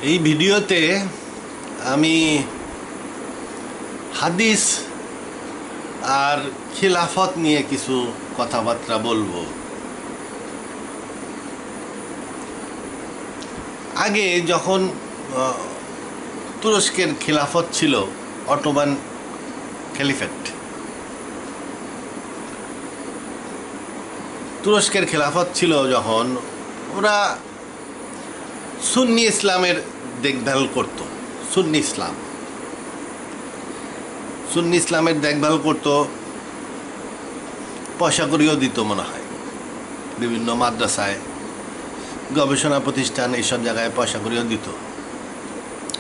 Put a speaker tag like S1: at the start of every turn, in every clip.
S1: এই ভিডিওতে আমি হাদিস আর খিলাফত নিয়ে কিছু কথাবার্তা বলবো। আগে যখন তুরস্কের খিলাফত ছিল, অটোমান ক্যালিফেট, তুরস্কের খিলাফত ছিল যখন, ওরা সুন্নি ইসলামের দেখভাল করত। সুন্নি ইসলামের দেখভাল করত, পয়সা করিও দিত মনে হয়। বিভিন্ন মাদ্রাসায়, গবেষণা প্রতিষ্ঠান, এইসব জায়গায় পয়সা করিও দিত।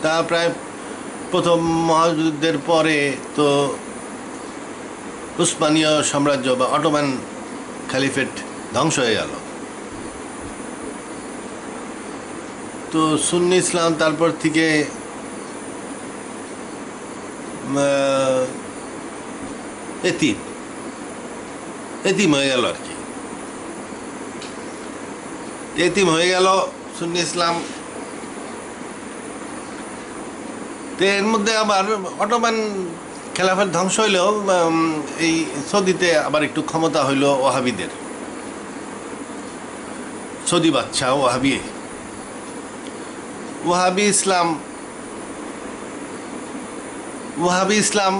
S1: তা প্রায় প্রথম মহাযুদ্ধের পরে তো উসমানীয় সাম্রাজ্য বা অটোমান ক্যালিফেট ধ্বংস হয়ে গেল। তো সুন্নি ইসলাম তারপর থেকে এতিম হয়ে গেল আর কি। এতিম হয়ে গেল সুন্নি ইসলাম। তো এর মধ্যে আবার অটোমান খেলাফত ধ্বংস হইলেও এই সৌদিতে আবার একটু ক্ষমতা হইল ওয়াহাবিদের। সৌদি বাদশাহ ওয়াহাবি ইসলাম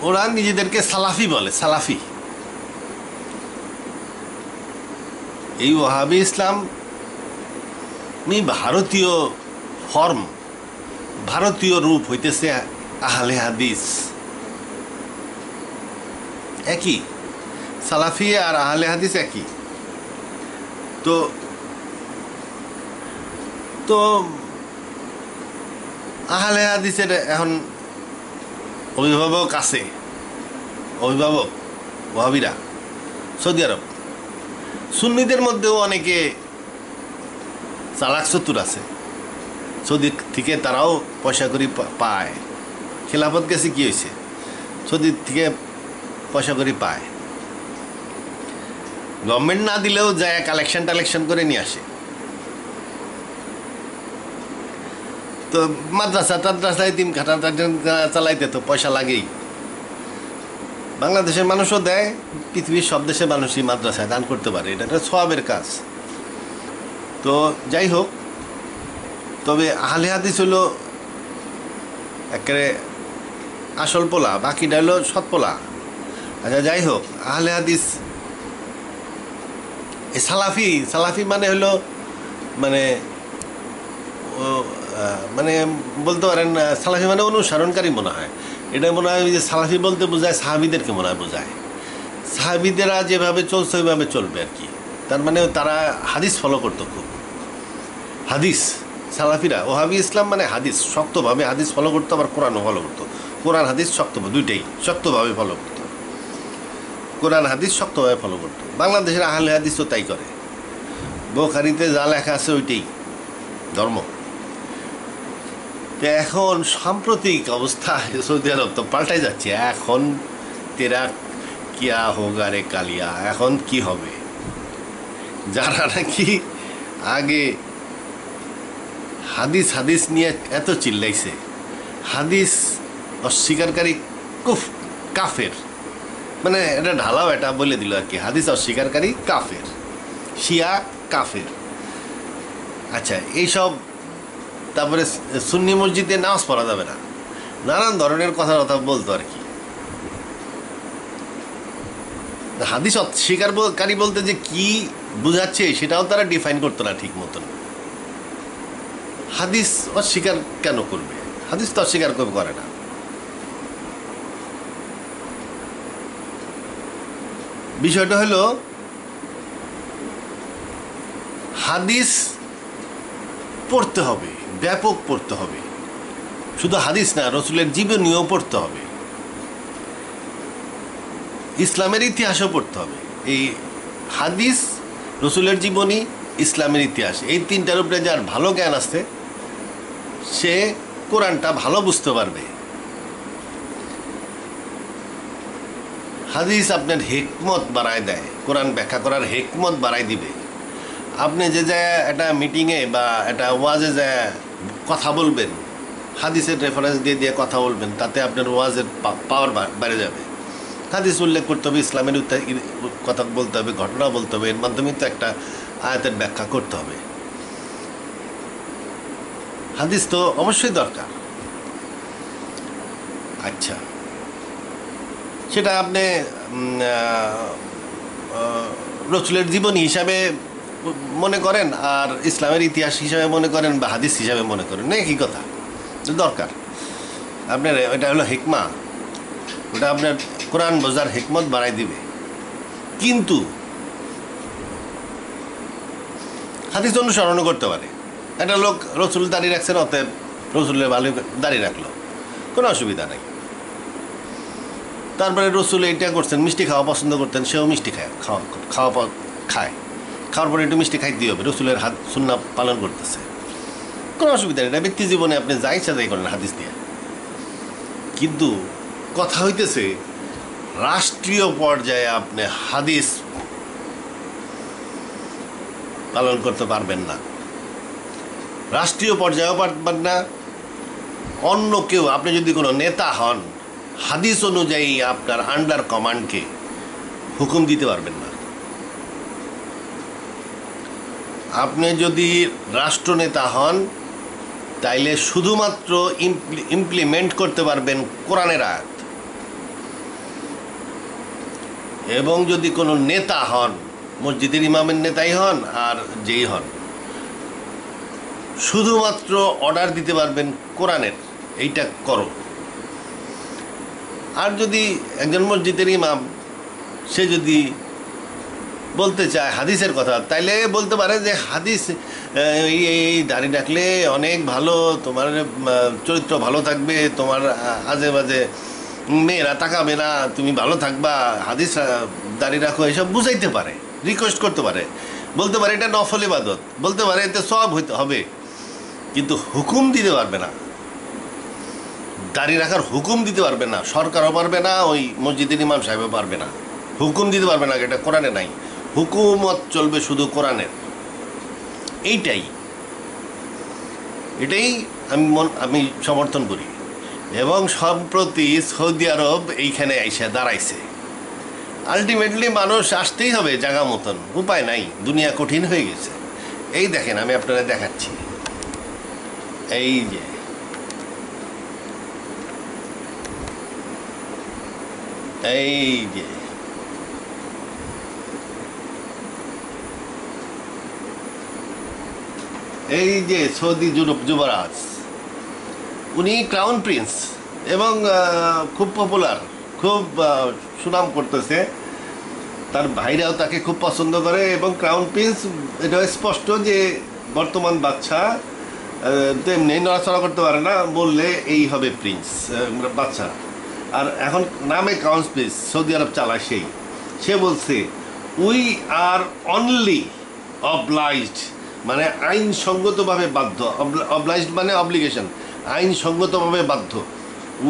S1: ওরা নিজেদেরকে সালাফি বলে। সালাফি, এই ওয়াহাবি ইসলাম ভারতীয় ফর্ম, ভারতীয় রূপ হইতেছে আহলে হাদিস। একই, সালাফি আর আহলে হাদিস একই। তো তো আহলে হাদিসের এখন অভিভাবক আছে, ওয়াহাবিরা সৌদি আরব। সুন্নিদের মধ্যেও অনেকে চালাক চতুর আছে, সৌদি থেকে তারাও পয়সা করি পায়। খেলাফত গেছে কি হয়েছে, সৌদি থেকে পয়সা করি পায়। গভর্নমেন্ট না দিলেও যায় কালেকশন করে নিয়ে আসে। তো মাদ্রাসা এতিম খাটা চালাইতে তো পয়সা লাগেই। বাংলাদেশের মানুষও দেয়, পৃথিবীর সব দেশের মানুষই মাদ্রাসায় দান করতে পারে, এটা একটা সওয়াবের কাজ। তো যাই হোক, তবে আহলে হাদিস হলো একেবারে আসল পোলা, বাকিটা হলো সৎ পোলা। আচ্ছা যাই হোক, আহলে হাদিস এই সালাফি মানে হলো মানে বলতে পারেন সালাফি মানে অনুসরণকারী মনে হয়। এটা মনে হয় যে সালাফি বলতে বোঝায় সাহাবিদেরকে মনে হয় বোঝায়। সাহাবিদেরা যেভাবে চলছে ওইভাবে চলবে আর কি। তার মানে তারা হাদিস ফলো করতো খুব। হাদিস সালাফিরা, ওয়াহাবি ইসলাম মানে হাদিস, শক্তভাবে হাদিস ফলো করতো, আবার কোরআনও ফলো করতো। কোরআন হাদিস দুইটাই শক্তভাবে ফলো করতো। কোরআন হাদিস শক্তভাবে ফলো করতো। বাংলাদেশের আহলে হাদিসও তাই করে। বুখারীতে যা লেখা আছে ওইটাই ধর্ম। তো এখন সাম্প্রতিক অবস্থা সৌদি আরব তো পাল্টাই যাচ্ছে। এখন তেরা কিয়া হোগা রে কালিয়া, এখন কি হবে? যারা নাকি আগে হাদিস নিয়ে এত চিল্লাইছে, হাদিস অস্বীকারী কাফের, মানে এটা ঢালাও এটা বলে দিল আর কি, হাদিস অস্বীকারী কাফের, শিয়া কাফের। আচ্ছা, এইসব, তারপরে সুন্নি মসজিদে নামাজ পড়া যাবে না, নানান ধরনের কথা বলতো আর কি। হাদিস অস্বীকারী বলতে যে কি বুঝাচ্ছে সেটাও তারা ডিফাইন করতো না ঠিক মতন। হাদিস অস্বীকার কেন করবে? হাদিস তো অস্বীকার করে না। বিষয়টা হলো হাদিস পড়তে হবে, ব্যাপক পড়তে হবে। শুধু হাদিস না, রসুলের জীবনীও পড়তে হবে, ইসলামের ইতিহাসও পড়তে হবে। এই হাদিস, রসুলের জীবনী, ইসলামের ইতিহাস, এই তিনটার উপরে যার ভালো জ্ঞান আছে সে কোরআনটা ভালো বুঝতে পারবে। হাদিস আপনার হিকমত বাড়ায় দেয়, কোরআন ব্যাখ্যা করার হিকমত বাড়ায় দিবে। আপনি যে একটা মিটিংয়ে বা একটা ওয়াজে যে কথা বলবেন, হাদিসের রেফারেন্স দিয়ে দিয়ে কথা বলবেন, তাতে আপনার ওয়াজের পাওয়ার বেড়ে যাবে। হাদিস উল্লেখ করতে হবে, ইসলামের কথা বলতে হবে, ঘটনা বলতে হবে, এর মাধ্যমে তো একটা আয়াতের ব্যাখ্যা করতে হবে। হাদিস তো অবশ্যই দরকার। আচ্ছা, সেটা আপনি রসুলের জীবনী হিসাবে মনে করেন, আর ইসলামের ইতিহাস হিসাবে মনে করেন, বা হাদিস হিসাবে মনে করেন, না একই কথা। দরকার আপনার, এটা হলো হিকমা, ওটা আপনার কোরআন বোঝার হিকমত বাড়াই দিবে। কিন্তু হাদিস অনুসরণও করতে পারে। একটা লোক রসুল দাঁড়িয়ে রাখছেন, অতএব রসুলের ভালো দাঁড়িয়ে রাখলো, কোনো অসুবিধা নেই। তারপরে রসুল এইটা করছেন, মিষ্টি খাওয়া পছন্দ করতেন, সেও মিষ্টি খায়, খাওয়ার পরে একটু মিষ্টি খাইতে হবে, রসুলের হাত সুন্নাহ পালন করতেছে, কোনো অসুবিধা নেই। এটা ব্যক্তি জীবনে আপনি যাই ইচ্ছা যাই করেন হাদিস দিয়ে। কিন্তু কথা হইতেছে রাষ্ট্রীয় পর্যায়ে আপনি হাদিস পালন করতে পারবেন না, রাষ্ট্রীয় পর্যায়েও পারবেন না। অন্য কেউ, আপনি যদি কোনো নেতা হন, হাদিস অনুযায়ী আপনার আন্ডার কমান্ডকে হুকুম দিতে পারবেন না। আপনি যদি রাষ্ট্রনেতা হন, তাইলে শুধুমাত্র ইমপ্লিমেন্ট করতে পারবেন কোরআনের আয়াত। এবং যদি কোনো নেতা হন, মসজিদের ইমামের নেতাই হন আর যেই হন, শুধুমাত্র অর্ডার দিতে পারবেন কোরআনের, এইটা করো। আর যদি একজন মসজিদের ইমাম, সে যদি বলতে চায় হাদিসের কথা, তাইলে বলতে পারে যে হাদিস এই দাড়ি রাখলে অনেক ভালো, তোমার চরিত্র ভালো থাকবে, তোমার আজে বাজে মেয়েরা তাকাবে না, তুমি ভালো থাকবা, হাদিস দাড়ি রাখো, এসব বুঝাইতে পারে, রিকোয়েস্ট করতে পারে, বলতে পারে এটা নফল ইবাদত, বলতে পারে এতে সওয়াব হইতে হবে, কিন্তু হুকুম দিতে পারবে না। দাড়ি রাখার হুকুম দিতে পারবে না, সরকারও পারবে না, ওই মসজিদের ইমাম সাহেবও পারবে না, হুকুম দিতে পারবে না। এটা কোরআনে নাই, হুকুমত চলবে শুধু কোরআনের। এটাই আমি সমর্থন করি। এবং সম্প্রতি সৌদি আরব এইখানে এসে দাঁড়াইছে। আলটিমেটলি মানুষ আসতেই হবে জায়গা মতন, উপায় নাই, দুনিয়া কঠিন হয়ে গেছে। এই দেখেন, আমি আপনারা দেখাচ্ছি, এই যে এই যে সৌদি যুবরাজ, উনি ক্রাউন প্রিন্স এবং খুব পপুলার, খুব সুনাম করতেছে, তার ভাইরাও তাকে খুব পছন্দ করে। এবং ক্রাউন প্রিন্স, এটা স্পষ্ট যে বর্তমান বাচ্চা তেমনি নড়াচড়া করতে পারে না, বললে এই হবে প্রিন্স বাচ্চা। আর এখন নামে ক্রাউন প্রিন্স, সৌদি আরব চালায় সেই। সে বলছে উই আর অনলি অবলাইজড, মানে আইনসঙ্গতভাবে বাধ্য, অবলাইজড মানে অব্লিগেশন, আইনসঙ্গতভাবে বাধ্য।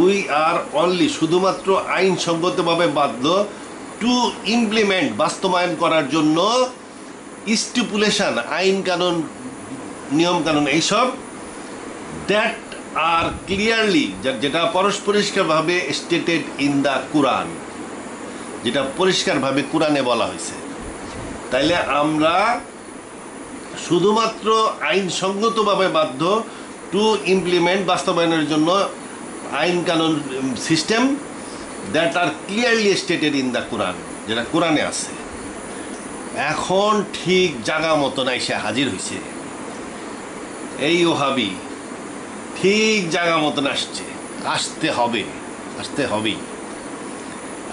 S1: উই আর অনলি, শুধুমাত্র আইনসঙ্গতভাবে বাধ্য, টু ইমপ্লিমেন্ট, বাস্তবায়ন করার জন্য, স্টিপুলেশন, আইন কানুন, নিয়ম কানুন, এইসব, দ্যাট আর ক্লিয়ারলি, যেটা পরিষ্কারভাবে স্টেটেড ইন দ্য কোরআন, যেটা পরিষ্কারভাবে কোরআনে বলা হয়েছে। তাইলে আমরা শুধুমাত্র আইনসঙ্গতভাবে বাধ্য টু ইমপ্লিমেন্ট, বাস্তবায়নের জন্য আইন কানুন system that are clearly stated in the Quran, যেটা কোরআনে আছে। এখন ঠিক জায়গা মতন এসে হাজির হয়েছে এই ওহাবি, ঠিক জায়গা মতন আসতে হবেই।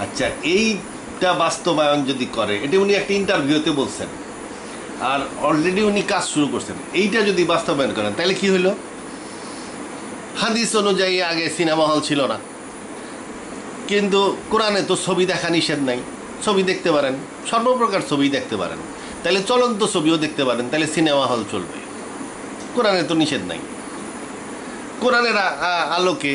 S1: আচ্ছা, এইটা বাস্তবায়ন যদি করে, এটা উনি একটা ইন্টারভিউতে বলছেন, আর অলরেডি উনি কাজ শুরু করছেন, এইটা যদি বাস্তবায়ন করেন, তাহলে কি হইল? হাদিস অনুযায়ী আগে সিনেমা হল ছিল না, কিন্তু কোরআনে তো ছবি দেখা নিষেধ নাই, ছবি দেখতে পারেন, সর্বপ্রকার ছবি দেখতে পারেন, তাহলে চলন্ত ছবিও দেখতে পারেন, তাহলে সিনেমা হল চলবে। কোরআনে তো নিষেধ নাই। কোরআনের আলোকে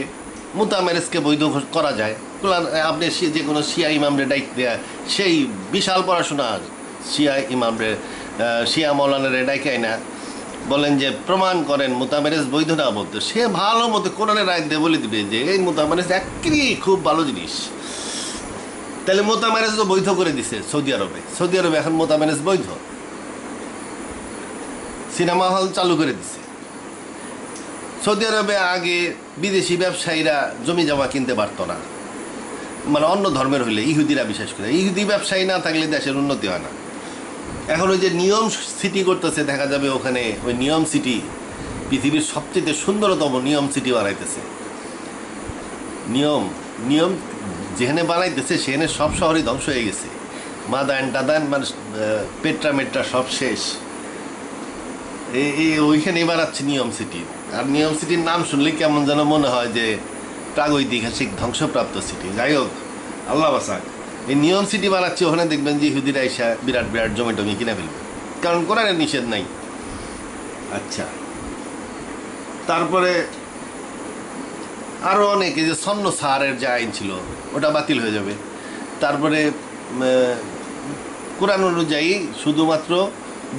S1: মুতা ম্যারেজকে বৈধ করা যায়। কোরআন, আপনি যে কোনো শিয়া ইমামরে দায়িত্ব দেয়া, সেই বিশাল পড়াশোনা শিয়া ইমামরে শিয়া মৌলানার ডাইকাই না বলেন যে প্রমাণ করেন মোতামেরেজ বৈধ না বলতে, সে ভালো মতো কোরআনের রায় দিয়ে বলে দিবে যে এই মোতামেরেজ একই খুব ভালো জিনিস। তাহলে মোতামেরেজ তো বৈধ করে দিছে সৌদি আরবে। সৌদি আরবে এখন মোতামেরেজ বৈধ, সিনেমা হল চালু করে দিছে। সৌদি আরবে আগে বিদেশি ব্যবসায়ীরা জমি জমা কিনতে পারতো না, মানে অন্য ধর্মের হইলে, ইহুদিরা বিশেষ করে। ইহুদি ব্যবসায়ী না থাকলে দেশের উন্নতি হয় না। এখন ওই যে নিয়ম সিটি করতেছে, দেখা যাবে ওখানে ওই নিয়ম সিটি পৃথিবীর সবচেয়ে সুন্দরতম নিয়ম সিটি বানাইতেছে। নিয়ম নিয়ম যেখানে বানাইতেছে সেখানে সব শহরই ধ্বংস হয়ে গেছে, মাদান টাদান মানে পেট্রা মেট্রা সব শেষ। এই ওইখানেই বানাচ্ছে নিয়ম সিটি। আর নিয়ম সিটির নাম শুনলে কেমন যেন মনে হয় যে প্রাগৈতিহাসিক ধ্বংসপ্রাপ্ত সিটি। যাই হোক, আল্লাহ বাসাক, এই নিয়ম সিটি বানাচ্ছে, ওখানে দেখবেন যে ইহুদিরা এসে বিরাট বিরাট জমি টমি কিনে ফেলবে, কারণ কোরআনের নিষেধ নাই। আচ্ছা, তারপরে আরও অনেকে যে সন্ন সারের যে আইন ছিল ওটা বাতিল হয়ে যাবে। তারপরে কোরআন অনুযায়ী শুধুমাত্র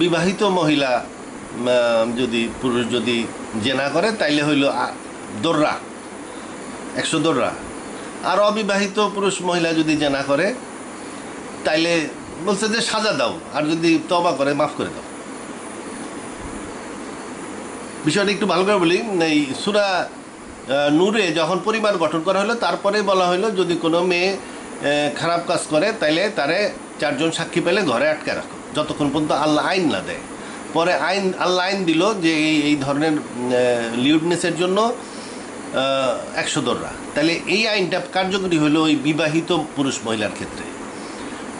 S1: বিবাহিত মহিলা যদি পুরুষ যদি জেনা করে তাইলে হইল দোররা, 100 দোররা। আর অবিবাহিত পুরুষ মহিলা যদি জেনা করে তাইলে বলছে যে সাজা দাও, আর যদি তওবা করে মাফ করে দাও। বিষয়টা একটু ভালো করে বলি। এই সূরা নূরে যখন পরিবার গঠন করা হলো, তারপরে বলা হলো যদি কোনো মেয়ে খারাপ কাজ করে তাইলে তারে 4 জন সাক্ষী পেলে ঘরে আটকে রাখো যতক্ষণ পর্যন্ত আল্লাহ আইন না দেয়। পরে আল্লাহ আইন দিল যে এই ধরনের লিউডনেসের জন্য 100 দোররা। তাহলে এই আইনটা কার্যকরী হলো ওই বিবাহিত পুরুষ মহিলার ক্ষেত্রে।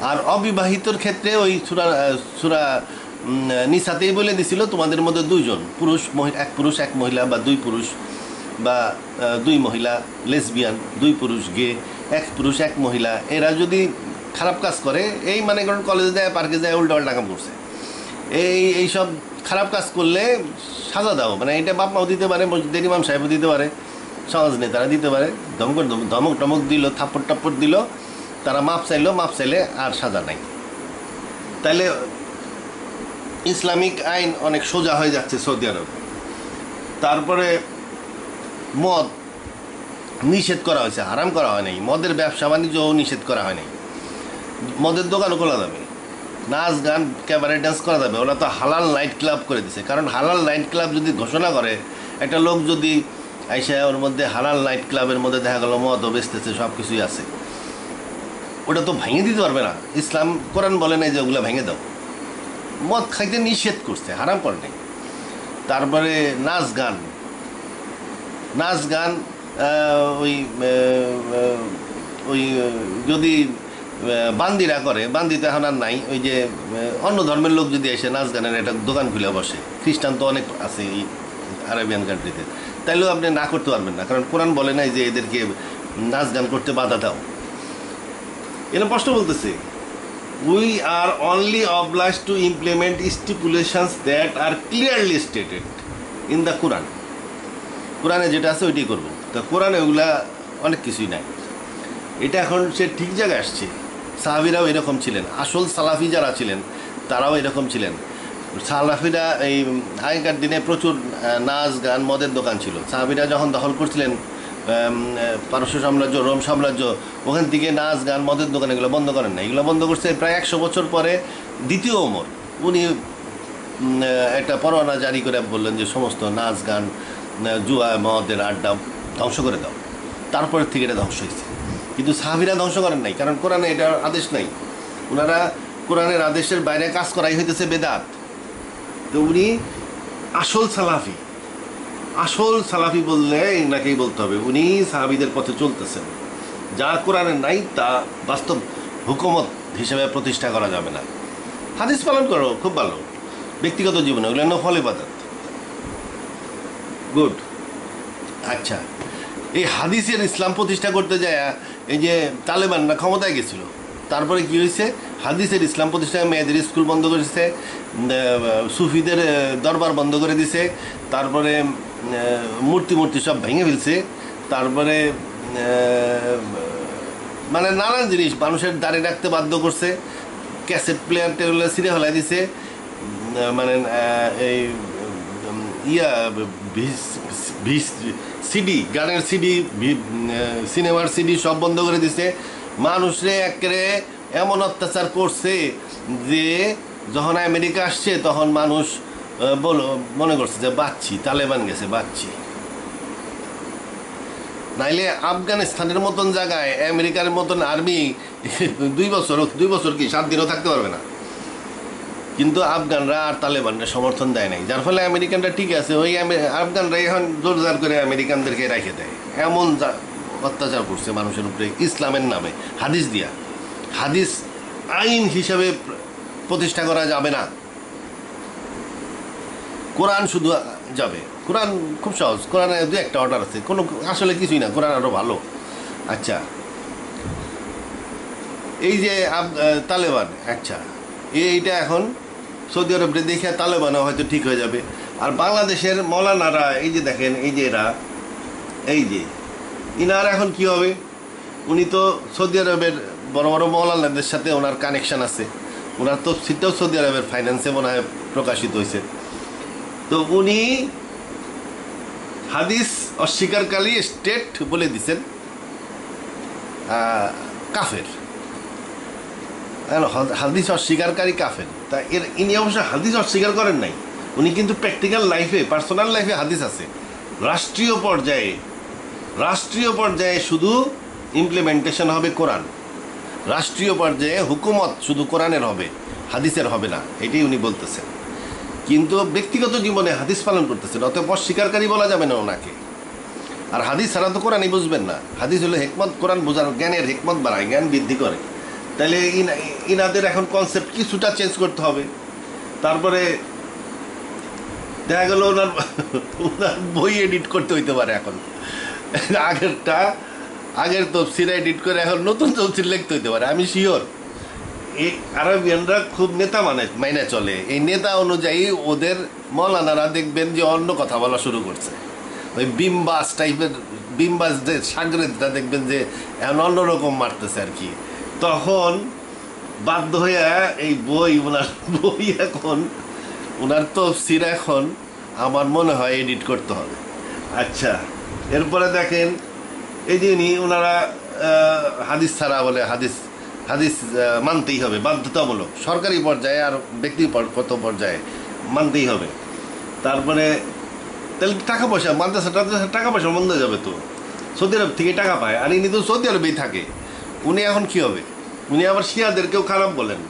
S1: আর অবিবাহিতর ক্ষেত্রে ওই সূরা নিসাতেই বলে দিছিল তোমাদের মধ্যে 2 জন পুরুষ, এক পুরুষ এক মহিলা, বা 2 পুরুষ বা 2 মহিলা লেসবিয়ান, 2 পুরুষ গে, 1 পুরুষ 1 মহিলা, এরা যদি খারাপ কাজ করে, এই মানে কারণ কলেজে যায় পার্কে যায় উল্টা পাল্টা কাম করছে, এইসব খারাপ কাজ করলে সাজা দাও। মানে এটা বাপ মাও দিতে পারে, মসজিদের ইমাম সাহেবও দিতে পারে, সমাজ নেতারা দিতে পারে। ধমক টমক দিল, থাপ্পড় টাপ্পড় দিল, তারা মাপ চাইলে আর সাজা নাই। তাইলে ইসলামিক আইন অনেক সোজা হয়ে যাচ্ছে সৌদি আরব। তারপরে মদ নিষেধ করা হয়েছে, হারাম করা হয় নাই। মদের ব্যবসা বাণিজ্যও নিষেধ করা হয় নাই, মদের দোকানও খোলা যাবে, নাচ গান ক্যাবারে ডান্স করা যাবে। ওরা তো হালাল নাইট ক্লাব করে দিছে। কারণ হালাল নাইট ক্লাব যদি ঘোষণা করে, একটা লোক যদি আইসা ওর মধ্যে হালাল নাইট ক্লাবের মধ্যে দেখা গেল মদও বেচতেছে, সব কিছুই আছে, ওটা তো ভেঙে দিতে পারবে না। ইসলাম কোরআন বলে নাই যে ওগুলো ভেঙে দাও, মদ খাইতে নিষেধ করছে, হারাম করে নাই। তারপরে নাচ গান ওই যদি বান্দিরা করে, বান্দি তো এখন আর নাই, ওই যে অন্য ধর্মের লোক যদি এসে নাচ গানের একটা দোকান খুলে বসে, খ্রিস্টান তো অনেক আছে এই আরবিয়ান কান্ট্রিতে, তাইলেও আপনি না করতে পারবেন না, কারণ কোরআন বলে নাই যে এদেরকে নাচ গান করতে বাধা দাও। এরা প্রশ্ন বলতেছে, we are only obliged to implement stipulations that are clearly stated in the Quran. কোরআনে যেটা আছে ওইটাই করবো। তা কোরআনে ওগুলা অনেক কিছুই নাই। এটা এখন সে ঠিক জায়গায় আসছে। সাহাবিরাও এরকম ছিলেন, আসল সালাফি যারা ছিলেন তারাও এরকম ছিলেন। সালাফিরা এই আগেকার দিনে প্রচুর নাচ গান মদের দোকান ছিল। সাহাবিরা যখন দখল করছিলেন পারস্য সাম্রাজ্য, রোম সাম্রাজ্য, ওখান থেকে নাচ গান মদের দোকান এগুলো বন্ধ করেন না। এগুলো বন্ধ করছে প্রায় 100 বছর পরে দ্বিতীয় ওমর। উনি একটা পরোয়ানা জারি করে বললেন যে সমস্ত নাচ গান, জুয়া, মদের আড্ডা ধ্বংস করে দাও। তারপরের থেকে এটা ধ্বংস হয়েছে। কিন্তু সাহাবিরা ধ্বংস করেন নাই, কারণ কোরআনে এটার আদেশ নাই। ওনারা কোরআনের আদেশের বাইরে কাজ করাই হইতেছে বেদাত। তো উনি আসল সালাফি বললে এনাকেই বলতে হবে, উনি সাহাবিদের পথে চলতেছেন। যা কোরআনের নাই তা বাস্তব হুকুমত হিসেবে প্রতিষ্ঠা করা যাবে না। হাদিস পালন করো, খুব ভালো, ব্যক্তিগত জীবনে ওগুলো নফল ইবাদত, গুড। আচ্ছা, এই হাদিসের ইসলাম প্রতিষ্ঠা করতে যায় এই যে তালেবানরা ক্ষমতায় গেছিল, তারপরে কি হয়েছে, হাদিসের ইসলাম প্রতিষ্ঠায় মেয়েদের স্কুল বন্ধ করেছে, সুফিদের দরবার বন্ধ করে দিছে, তারপরে মূর্তি সব ভেঙে ফেলছে, তারপরে মানে নানান জিনিস মানুষের দাঁড়িয়ে রাখতে বাধ্য করছে, ক্যাসেট প্লেয়ার টেবিলে ছিঁড়ে ফেলাই দিছে, মানে এই ইয়া সিডি, গানের সিডি, সিনেমার সিডি সব বন্ধ করে দিছে। মানুষরে একেবারে এমন অত্যাচার করছে যে যখন আমেরিকা আসছে তখন মানুষ মনে করছে যে বাচ্চি, তালেবান গেছে বাচ্চি। নাইলে আফগানিস্তানের মতন জায়গায় আমেরিকার মতন আর্মি 2 বছর কি 7 দিনও থাকতে পারবে না। কিন্তু আফগানরা আর তালেবানরা সমর্থন দেয় নাই, যার ফলে আমেরিকানরা ঠিক আছে। ওই আফগানরা এখন জোরদার করে আমেরিকানদেরকে রেখে দেয়। এমন অত্যাচার করছে মানুষের উপরে ইসলামের নামে, হাদিস দিয়া। হাদিস আইন হিসাবে প্রতিষ্ঠা করা যাবে না, কোরআন শুধু যাবে। কোরআন খুব সহজ, কোরআনে 2-1টা অর্ডার আছে, কোনো আসলে কিছুই না, কোরআন আরও ভালো। আচ্ছা, এই যে তালেবান, আচ্ছা এইটা এখন সৌদি আরবে দেখে তালেবানও হয়তো ঠিক হয়ে যাবে। আর বাংলাদেশের মৌলানারা এই যে দেখেন, এই যে এরা, এই যে ইনার এখন কি হবে? উনি তো সৌদি আরবের বড় বড় মৌলানাদের সাথে ওনার কানেকশান আছে, ওনার তো সেটাও সৌদি আরবের ফাইন্যান্সে মনে হয় প্রকাশিত হয়েছে। তো উনি হাদিস অস্বীকারী স্টেট বলে দিছেন কাফের, হাদিস অস্বীকারকারী কাফের। তা ইনি অবশ্য হাদিস অস্বীকার করেন নাই, উনি কিন্তু প্র্যাকটিক্যাল লাইফে, পার্সোনাল লাইফে হাদিস আছে। রাষ্ট্রীয় পর্যায়ে শুধু ইমপ্লিমেন্টেশন হবে কোরআন, রাষ্ট্রীয় পর্যায়ে হুকুমত শুধু কোরআনের হবে, হাদিসের হবে না, এটাই উনি বলতেছেন। কিন্তু ব্যক্তিগত জীবনে হাদিস পালন করতেছেন, অতএব অস্বীকারী বলা যাবে না ওনাকে। আর হাদিস ছাড়া তো কোরআনই বুঝবেন না। হাদিস হলো হেকমত, কোরআন বোঝার, জ্ঞানের হেকমত বাড়ায়, জ্ঞান বৃদ্ধি করে। তাহলে ইনাদের এখন কনসেপ্ট কিছুটা চেঞ্জ করতে হবে। তারপরে দেখা গেল ওনার বই এডিট করতে হইতে পারে এখন, আগের তফসির এডিট করে এখন নতুন তফসির লিখতে হইতে পারে। আমি শিওর এই আরবিয়ানরা খুব নেতা মাইনে চলে, এই নেতা অনুযায়ী ওদের মৌলানারা দেখবেন যে অন্য কথা বলা শুরু করছে। ওই বিম্বাস টাইপের, বিম্বাসদের সাগরেদরা দেখবেন যে এখন অন্যরকম মারতেছে আর কি। তখন বাধ্য হয়ে এই ওনার বই এখন, ওনার তফসির এখন আমার মনে হয় এডিট করতে হবে। আচ্ছা, এরপরে দেখেন এই যে ওনারা হাদিস ছাড়া বলে, হাদিস মানতেই হবে, বাধ্যতামূলক, সরকারি পর্যায়ে আর ব্যক্তিগত পর্যায়ে মানতেই হবে। তারপরে তাহলে টাকা পয়সা, মাদ্রাসা টাকা পয়সা বন্ধ হয়ে যাবে। তো সৌদি আরব থেকে টাকা পায়, আর ইনি তো সৌদি আরবেই থাকে। উনি এখন কী হবে? উনি আবার শিয়াদেরকেও খারাপ বলেন।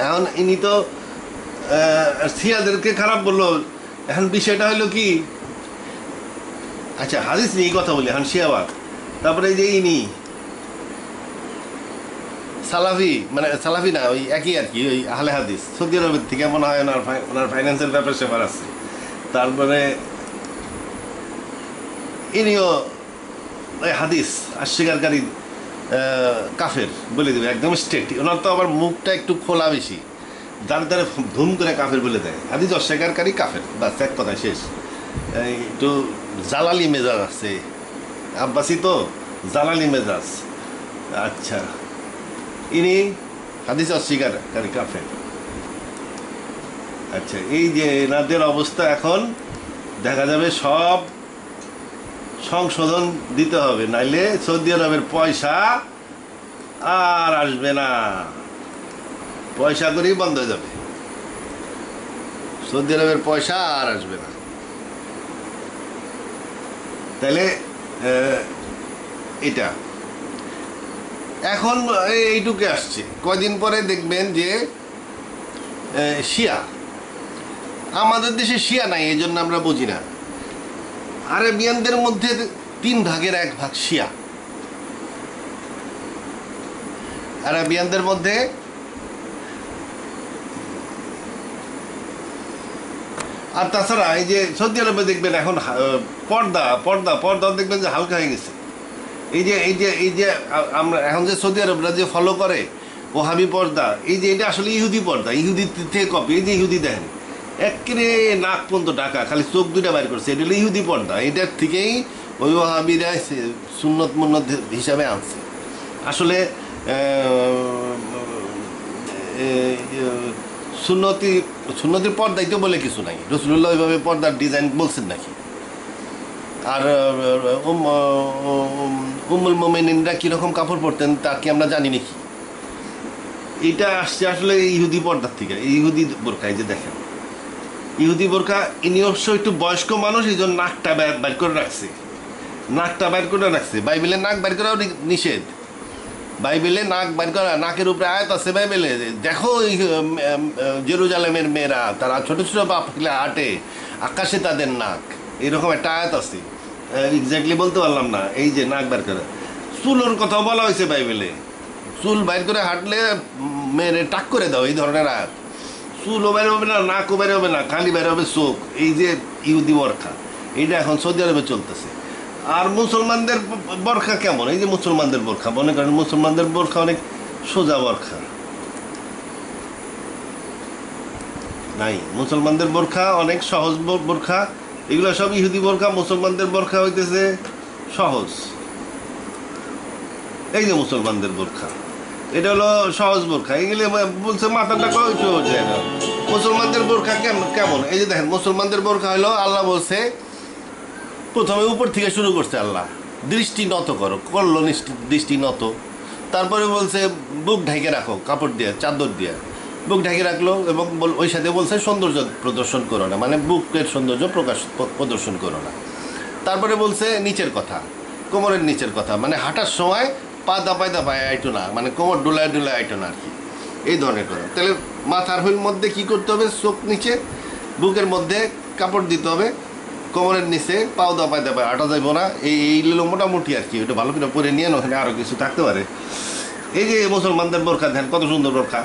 S1: এখন ইনি তো শিয়াদেরকে খারাপ বললো। এখন বিষয়টা হলো কি, আচ্ছা হাদিস নিয়ে কথা বলি এখন, শিয়াবাদ। তারপরে এই যে ইনি সালাফি, মানে সালাফি না, ওই একই আর কি, ওই আহলে হাদিস, সৌদি আরবের থেকে মনে হয় ওনার ফাইন্যান্সের ব্যাপার স্যাপার আছে। তারপরে ইনিও ওই হাদিস অস্বীকারী কাফের বলে দেবে একদম স্ট্রেট। ওনার তো আবার মুখটা একটু খোলা বেশি, যার দ্বারা ধুম করে কাফের বলে দেয়, হাদিস অস্বীকারী কাফের, বাস এক কথায় শেষ। একটু জালালি মেজাজ আছে, আব্বাসি তো জালালি মেজাজ। আচ্ছা, ইনি হাদিস অস্বীকারী কাফের। আচ্ছা, এই যে এনাদের অবস্থা এখন দেখা যাবে সব সংশোধন দিতে হবে, নাইলে সৌদি আরবের পয়সা আর আসবে না, পয়সা করেই বন্ধ হয়ে যাবে, সৌদি আরবের পয়সা আর আসবে না। তাহলে এটা এখন এইটুকু আসছে। কয়দিন পরে দেখবেন যে শিয়া, আমাদের দেশে শিয়া নাই, এই জন্য আমরা বুঝি না। আরবিয়ানদের মধ্যে 3 ভাগের 1 ভাগ শিয়া। আরবিয়ানদের মধ্যে আর তাছাড়া এই যে সৌদি আরবে দেখবেন এখন পর্দা দেখবেন যে হালকা হয়ে গেছে। এই যে আমরা এখন যে সৌদি আরবরা যে ফলো করে ওহাবি পর্দা, এই যে এটা আসলে ইহুদি পর্দা, ইহুদি থেকে কপি। এই যে ইহুদি দেখেন একেবারে নাক পর্যন্ত ডাকা, খালি চোখ 2টা বাইর করছে, এটা হলো ইহুদি পর্দা। এটার থেকেই ওই ওহাবিরা সুন্নত মুন্নত হিসাবে আনছে। আসলে সুন্নতি সুন্নতির পর্দাই তো বলে কিছু নাই, রসুল্লাহ ওইভাবে পর্দার ডিজাইন বলছেন নাকি? আর উম্মুল মোমেনিনরা কীরকম কাপড় পরতেন তা কি আমরা জানি নাকি? এটা আসছে আসলে ইহুদি পর্দার থেকে, ইহুদি বোরখা। এই যে দেখেন ইহুদি বোরখা, ইনি অবশ্য একটু বয়স্ক মানুষ, এই জন্য নাকটা বাইর করে রাখছে, নাকটা বাইর করে রাখছে। বাইবেলে নাক বাইর করাও নিষেধ, বাইবেলে নাক বাইর করা, নাকের উপরে আয়াত আছে বাইবেলে, দেখো জেরুজালেমের মেয়েরা তারা ছোটো ছোটো পা ফেলে হাঁটে, আকাশে তাদের নাক, এরকম একটা আয়াত আছে। এক্স্যাক্টলি বলতে পারলাম না। এই যে নাক বাইর করে, চুলোর কথাও বলা হয়েছে বাইবেলে, চুল বাইর করে হাঁটলে মেয়েরে টাক করে দাও, এই ধরনের আয়াত। চুলও বের হবে না, নাকও বের হবে না, খালি বের হবে চোখ। এই যে ইহুদি বরখা, এইটা এখন সৌদি আরবে চলতেছে। আর মুসলমানদের বরখা কেমন? এই যে মুসলমানদের বোরখা, মনে করেন মুসলমানদের বোরখা অনেক সোজা বরখা নাই, মুসলমানদের বোরখা অনেক সহজ বোরখা। এগুলো সব ইহুদি বোরখা, মুসলমানদের বোরখা হইতেছে সহজ। এই যে মুসলমানদের বোরখা, এটা হলো সহজ বোরখা। এগুলো বলছে মাথাটা একটু যায় না। মুসলমানদের বোরখা কেমন? এই যে দেখেন মুসলমানদের বোরখা হলো, আল্লাহ বলছে প্রথমে উপর থেকে শুরু করছে, আল্লাহ দৃষ্টি নত করলো দৃষ্টি নত। তারপরে বলছে বুক ঢেকে রাখো কাপড় দিয়ে, চাদর দিয়ে বুক ঢেকে রাখলো, এবং ওই সাথে বলছে সৌন্দর্য প্রদর্শন করো না, মানে বুকের সৌন্দর্য প্রদর্শন করো না। তারপরে বলছে নিচের কথা, কোমরের নিচের কথা, মানে হাঁটার সময় পা দাপায় দাপায় আইটো না, মানে কোমর ডোলায় ডোলায় আইটো না আর কি, এই ধরনের করো। তাহলে মাথার মধ্যে কি করতে হবে? চোখ নিচে, বুকের মধ্যে কাপড় দিতে হবে, কোমরের নিচে পাও দাপায় দাপায় হাঁটা যাইব না। এইগুলো মোটামুটি আর কি, ওটা ভালো করে পরে নিয়ে ওখানে আরও কিছু থাকতে পারে। এই যে মুসলমানদের বোরখা দেখেন কত সুন্দর বোরখা।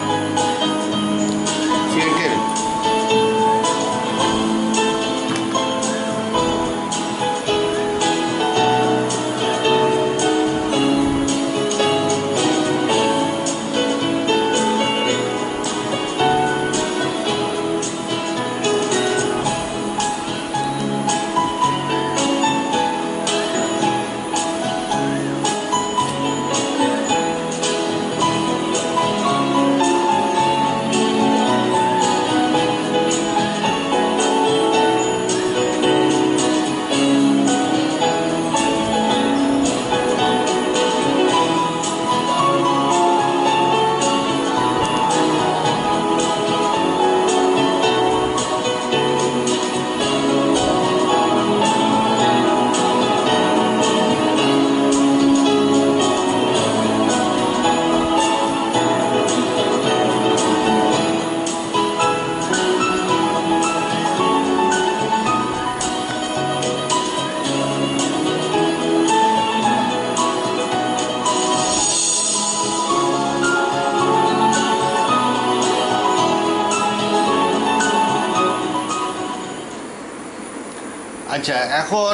S1: আচ্ছা, এখন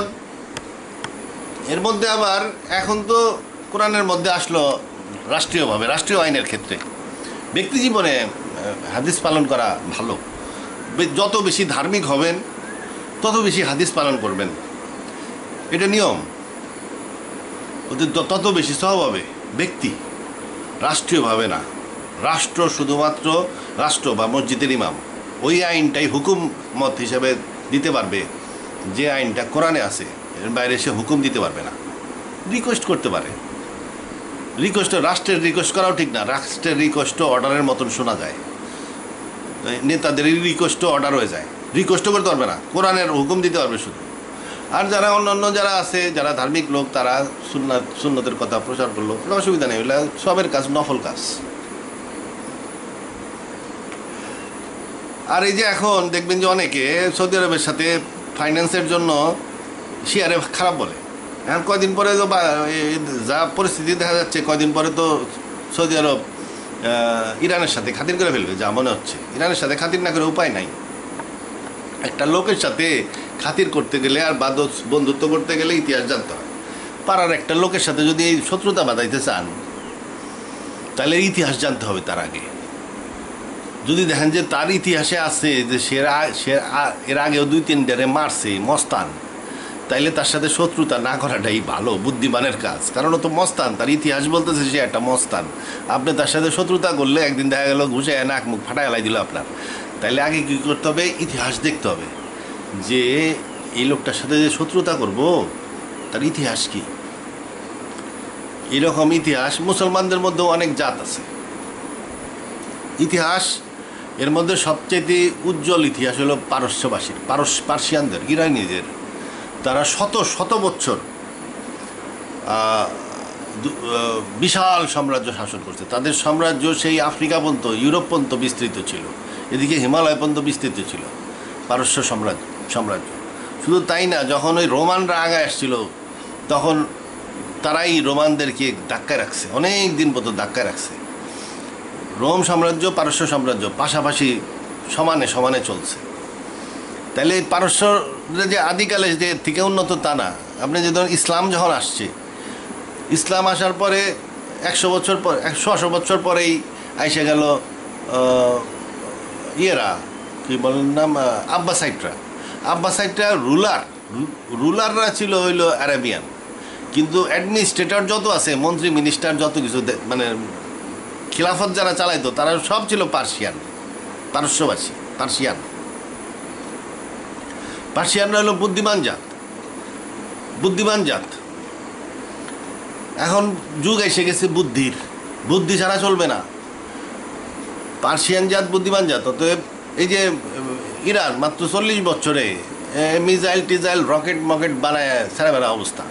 S1: এর মধ্যে আবার এখন তো কোরআনের মধ্যে আসলো রাষ্ট্রীয়ভাবে, রাষ্ট্রীয় আইনের ক্ষেত্রে ব্যক্তি জীবনে হাদিস পালন করা ভালো। যত বেশি ধার্মিক হবেন তত বেশি হাদিস পালন করবেন, এটা নিয়ম। ওদের তত বেশি সওয়াব হবে। ব্যক্তি, রাষ্ট্রীয়ভাবে না। রাষ্ট্র শুধুমাত্র রাষ্ট্র বা মসজিদের ইমাম ওই আইনটাই হুকুম মত হিসাবে দিতে পারবে, যে আইনটা কোরআনে আছে। এর বাইরে সে হুকুম দিতে পারবে না। রিকোয়েস্ট করতে পারে, রিকোয়েস্ট, রাষ্ট্রের রিকোয়েস্ট করাও ঠিক না। রাষ্ট্রের রিকোয়েস্ট অর্ডারের মতন শোনা যায়, নেতাদের রিকোয়েস্ট অর্ডার হয়ে যায়। রিকোয়েস্টও করতে পারবে না, কোরআনের হুকুম দিতে পারবে শুধু। আর যারা অন্যান্য যারা আছে, যারা ধার্মিক লোক, তারা সুন্নতের কথা প্রচার করলো, কোনো অসুবিধা নেই। ওগুলো সবের কাজ, নফল কাজ। আর এই যে এখন দেখবেন যে অনেকে সৌদি আরবের সাথে ফাইন্যান্সের জন্য শেয়ারে খারাপ বলে। এখন কয়দিন পরে তো যা পরিস্থিতি দেখা যাচ্ছে, কয়দিন পরে তো সৌদি আরব ইরানের সাথে খাতির করে ফেলবে, যা মনে হচ্ছে। ইরানের সাথে খাতির না করে উপায় নাই। একটা লোকের সাথে খাতির করতে গেলে আর বন্ধুত্ব করতে গেলে ইতিহাস জানতে হয়। পাড়ার একটা লোকের সাথে যদি এই শত্রুতা বাঁধাইতে চান, তাহলে ইতিহাস জানতে হবে তার আগে। যদি দেখেন যে তার ইতিহাসে আছে যে সে এর আগেও 2-3 মারছে, মস্তান, তাইলে তার সাথে শত্রুতা না করাটাই ভালো, বুদ্ধিমানের কাজ। কারণ ও তো মস্তান, তার ইতিহাস বলতেছে সে একটা মস্তান। আপনি তার সাথে শত্রুতা করলে একদিন দেখা গেল ঘুষে নাক মুখ ফাটাই লাই দিল আপনার। তাইলে আগে কী করতে হবে, ইতিহাস দেখতে হবে যে এই লোকটার সাথে যে শত্রুতা করব তার ইতিহাস কি। এরকম ইতিহাস মুসলমানদের মধ্যেও অনেক জাত আছে। ইতিহাস এর মধ্যে সবচেয়ে উজ্জ্বল ইতিহাস হলো পারস্যবাসীর, পার্সিয়ানদের, ইরানিদের। তারা শত শত বছর বিশাল সাম্রাজ্য শাসন করছে। তাদের সাম্রাজ্য সেই আফ্রিকা পর্যন্ত, ইউরোপ পর্যন্ত বিস্তৃত ছিল, এদিকে হিমালয় পর্যন্ত বিস্তৃত ছিল পারস্য সাম্রাজ্য। শুধু তাই না, যখন ওই রোমানরা আগায় আসছিল তখন তারাই রোমানদেরকে ধাক্কায় রাখছে, অনেক দিন পর্যন্ত ধাক্কায় রাখছে। রোম সাম্রাজ্য পারস্য সাম্রাজ্য পাশাপাশি সমানে সমানে চলছে। তাহলে এই পারস্যরা যে আদিকালে যে থেকে উন্নত তা না। আপনি যে ধরুন ইসলাম যখন আসছে, ইসলাম আসার পরে 100 বছর পর, 100 বছর পরেই আইসে গেল ইয়েরা, কি বলেন নাম, আব্বাসাইটরা রুলাররা ছিল হইল আরাবিয়ান, কিন্তু অ্যাডমিনিস্ট্রেটর যত আছে, মন্ত্রী মিনিস্টার যত কিছু, মানে খিলাফত যারা চালাইতো তারা সব ছিল পারস্যবাসী, পার্সিয়ানরা হলো বুদ্ধিমান জাত। এখন যুগ এসে গেছে বুদ্ধি ছাড়া চলবে না। পার্সিয়ান জাত বুদ্ধিমান জাত। অতএব এই যে ইরান মাত্র 40 বছরে মিসাইল রকেট বানায় ছেড়ে বেড়া অবস্থা।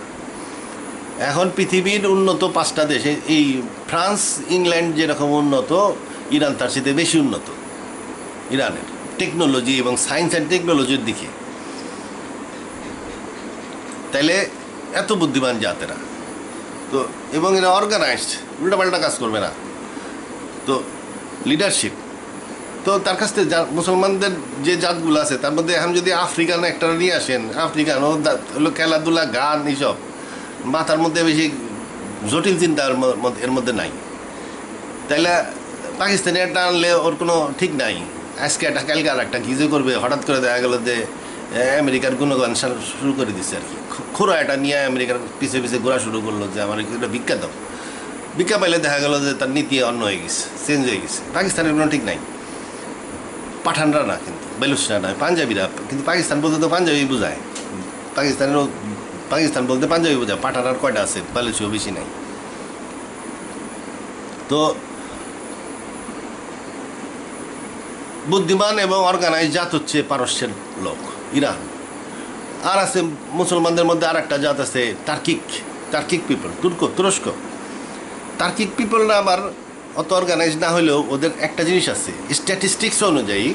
S1: এখন পৃথিবীর উন্নত 5টা দেশে, এই ফ্রান্স ইংল্যান্ড যেরকম উন্নত, ইরান তার সাথে বেশি উন্নত। ইরানের টেকনোলজি এবং সায়েন্স অ্যান্ড টেকনোলজির দিকে। তাইলে এত বুদ্ধিমান জাতেরা তো, এবং এরা অর্গানাইজড, উল্টাপাল্টা কাজ করবে না। তো লিডারশিপ তো তার কাছ থেকে মুসলমানদের যে জাতগুলো আছে তার মধ্যে এখন যদি আফ্রিকান একটা নিয়ে আসেন, আফ্রিকান হলো খেলাধুলা, গান, এইসব মাথার মধ্যে বেশি জটিল চিন্তা এর মধ্যে নাই। তাইলে পাকিস্তানি একটা আনলে ওর কোনো ঠিক নাই, আজকে একটা কালকে আর একটা কিছু করবে, হঠাৎ করে দেখা গেল যে আমেরিকার গুণগান শুরু করে দিচ্ছে আর কি। খোরা এটা নিয়ে আমেরিকার পিছে ঘোরা শুরু করলো যে আমার একটা ভিক্ষা দাও। ভিক্ষা পাইলে দেখা গেল যে তার নীতি অন্য হয়ে গেছে, চেঞ্জ হয়ে গেছে। পাকিস্তানের কোনো ঠিক নাই। পাঠানরা না, কিন্তু বেলুচরা নয়, পাঞ্জাবিরা। কিন্তু পাকিস্তান বলতে তো পাঞ্জাবি বোঝায়, পাকিস্তান বলতে পাঞ্জাবি বোঝায়। পাঠানার কয়টা আছে, বেলুচিও বেশি নাই। তো বুদ্ধিমান এবং অর্গানাইজ জাত হচ্ছে পারস্যের লোক, ইরান। আর আছে মুসলমানদের মধ্যে আর একটা জাত আছে টার্কিক পিপল, তুরস্ক। টার্কিক পিপলরা আবার অত অর্গানাইজ না হলেও ওদের একটা জিনিস আছে, স্ট্যাটিস্টিক্স অনুযায়ী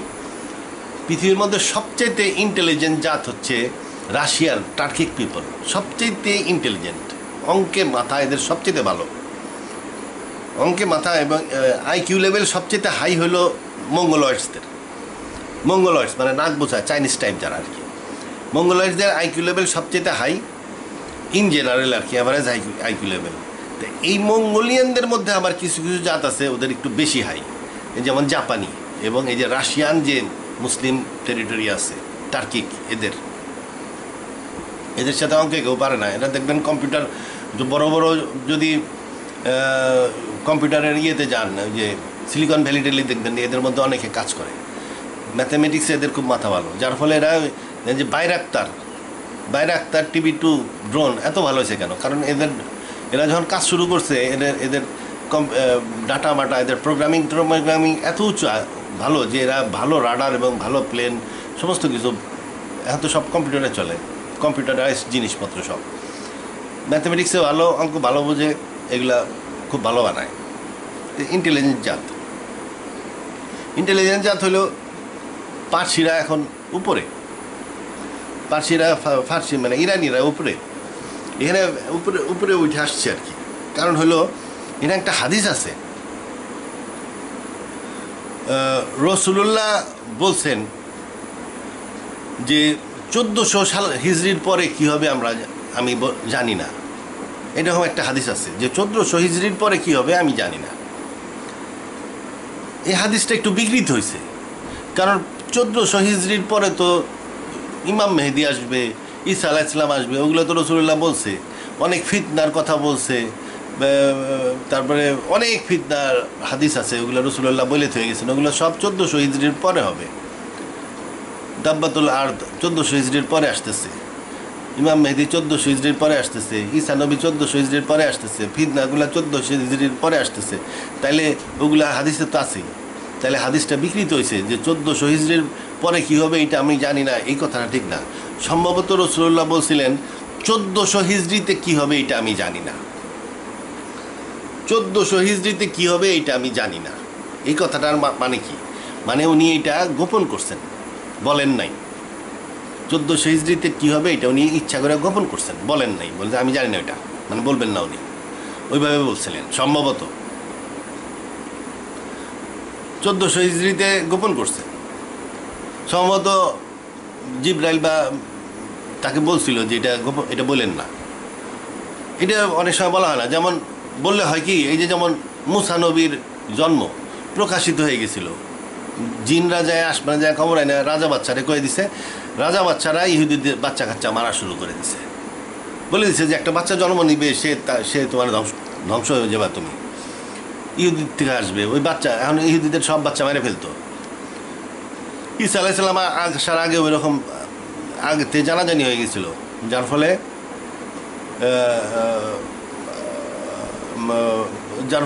S1: পৃথিবীর মধ্যে সবচেয়ে ইন্টেলিজেন্ট জাত হচ্ছে রাশিয়ান টার্কিক পিপল। সবচেয়ে ইন্টেলিজেন্ট, অঙ্কে মাথা এদের সবচেয়ে ভালো, অঙ্কে মাথা। এবং আইকিউ লেভেল সবচেয়ে হাই হলো মঙ্গলয়েডস মানে নাক বোঝা চাইনিজ টাইপ যারা আর কি। মঙ্গলয়েডসদের আইকিউ লেভেল সবচেয়ে হাই ইন জেনারেল আর কি, অ্যাভারেজ আইকিউ লেভেল। তো এই মঙ্গোলিয়ানদের মধ্যে আবার কিছু কিছু জাত আছে ওদের একটু বেশি হাই, যেমন জাপানি এবং এই যে রাশিয়ান যে মুসলিম টেরিটরি আছে টার্কিক, এদের সাথে অঙ্কে কেউ পারে না। এরা দেখবেন কম্পিউটার, বড় বড় যদি কম্পিউটারের ইয়েতে যান, যে সিলিকন ভ্যালি টেলি দেখবেন এদের মধ্যে অনেকে কাজ করে। ম্যাথামেটিক্সে এদের খুব মাথা ভালো, যার ফলে এরা যে বাইরাক্তার TB2 ড্রোন এত ভালো হয়েছে কেন? কারণ এরা যখন কাজ শুরু করছে এদের ডাটা মাটা, এদের প্রোগ্রামিং এত উচ্চ ভালো যে এরা ভালো রাডার এবং ভালো প্লেন সমস্ত কিছু এখন তো সব কম্পিউটারে চলে, কম্পিউটারাইজ জিনিসপত্র সব। ম্যাথামেটিক্সে ভালো, অঙ্ক ভালো বোঝে, এগুলা খুব ভালো বানায়। ইন্টেলিজেন্ট জাত হলো পার্সিরা এখন উপরে, ফার্সি মানে ইরানিরা উপরে, এখানে উপরে উঠে আসছে আর কি। কারণ হলো এখানে একটা হাদিস আছে, রাসূলুল্লাহ বলছেন যে 1400 সাল হিজরির পরে কি হবে আমি জানি না। এরকম একটা হাদিস আছে যে 1400 হিজরির পরে কি হবে আমি জানি না। এই হাদিসটা একটু বিকৃত হয়েছে, কারণ 1400 হিজরির পরে তো ইমাম মেহেদি আসবে, ঈসা আলাইহিস সালাম আসবে, ওগুলো তো রাসূলুল্লাহ বলছে। অনেক ফিতনার কথা বলছে, তারপরে অনেক ফিতনার হাদিস আছে, ওগুলো রাসূলুল্লাহ বলে থেকে গেছেন। ওগুলো সব 1400 হিজরির পরে হবে। দাব্বাতুল আরদ 1400 হিজরির পরে আসতেছে, ইমাম মেহেদী 1400 হিজরির পরে আসতেছে, ঈসা নবী 1400 হিজরির পরে আসতেছে, ফিতনাগুলো 1400 হিজরির পরে আসতেছে। তাইলে ওগুলা হাদিসে তো আছেই। তাহলে হাদিসটা বিকৃত হয়েছে যে 1400 হিজরির পরে কি হবে এটা আমি জানি না, এই কথাটা ঠিক না। সম্ভবত রাসূলুল্লাহ বলছিলেন 1400 হিজরিতে কি হবে এটা আমি জানি না, 1400 হিজরিতে কি হবে এটা আমি জানি না। এই কথাটার মানে কি? মানে উনি এটা গোপন করছেন, বলেন নাই। 1400 হিজরিতে কি হবে এটা উনি ইচ্ছা করে গোপন করছেন, বলেন নাই, বলতে আমি জানি না এটা, মানে বলবেন না উনি, ওইভাবে বলছিলেন। সম্ভবত 1400 হিজরিতে গোপন করছেন। সম্ভবত জিবরাইল বা তাকে বলছিল যে এটা গোপন, এটা বলেন না। এটা অনেক সময় বলা হয় না, যেমন বললে হয় কি, এই যে যেমন মুসা নবীর জন্ম প্রকাশিত হয়ে গেছিল, জিন রাজায় আসমান যায় খবর হয় না, রাজা বাচ্চারে কয়ে দিছে, রাজা বাচ্চারা ইহুদিদের বাচ্চা কাচ্চা মারা শুরু করে দিছে, বলে দিছে যে একটা বাচ্চা জন্ম নিবে, সে তোমার ধ্বংস হয়ে যাবে, তুমি ইহুদির থেকে আসবে ওই বাচ্চা। এখন ইহুদিদের সব বাচ্চা মেরে ফেলতো। ঈসা আলাইহিস সালাম আসার আগে ওই রকম আগেতে জানাজানি হয়ে গেছিল, যার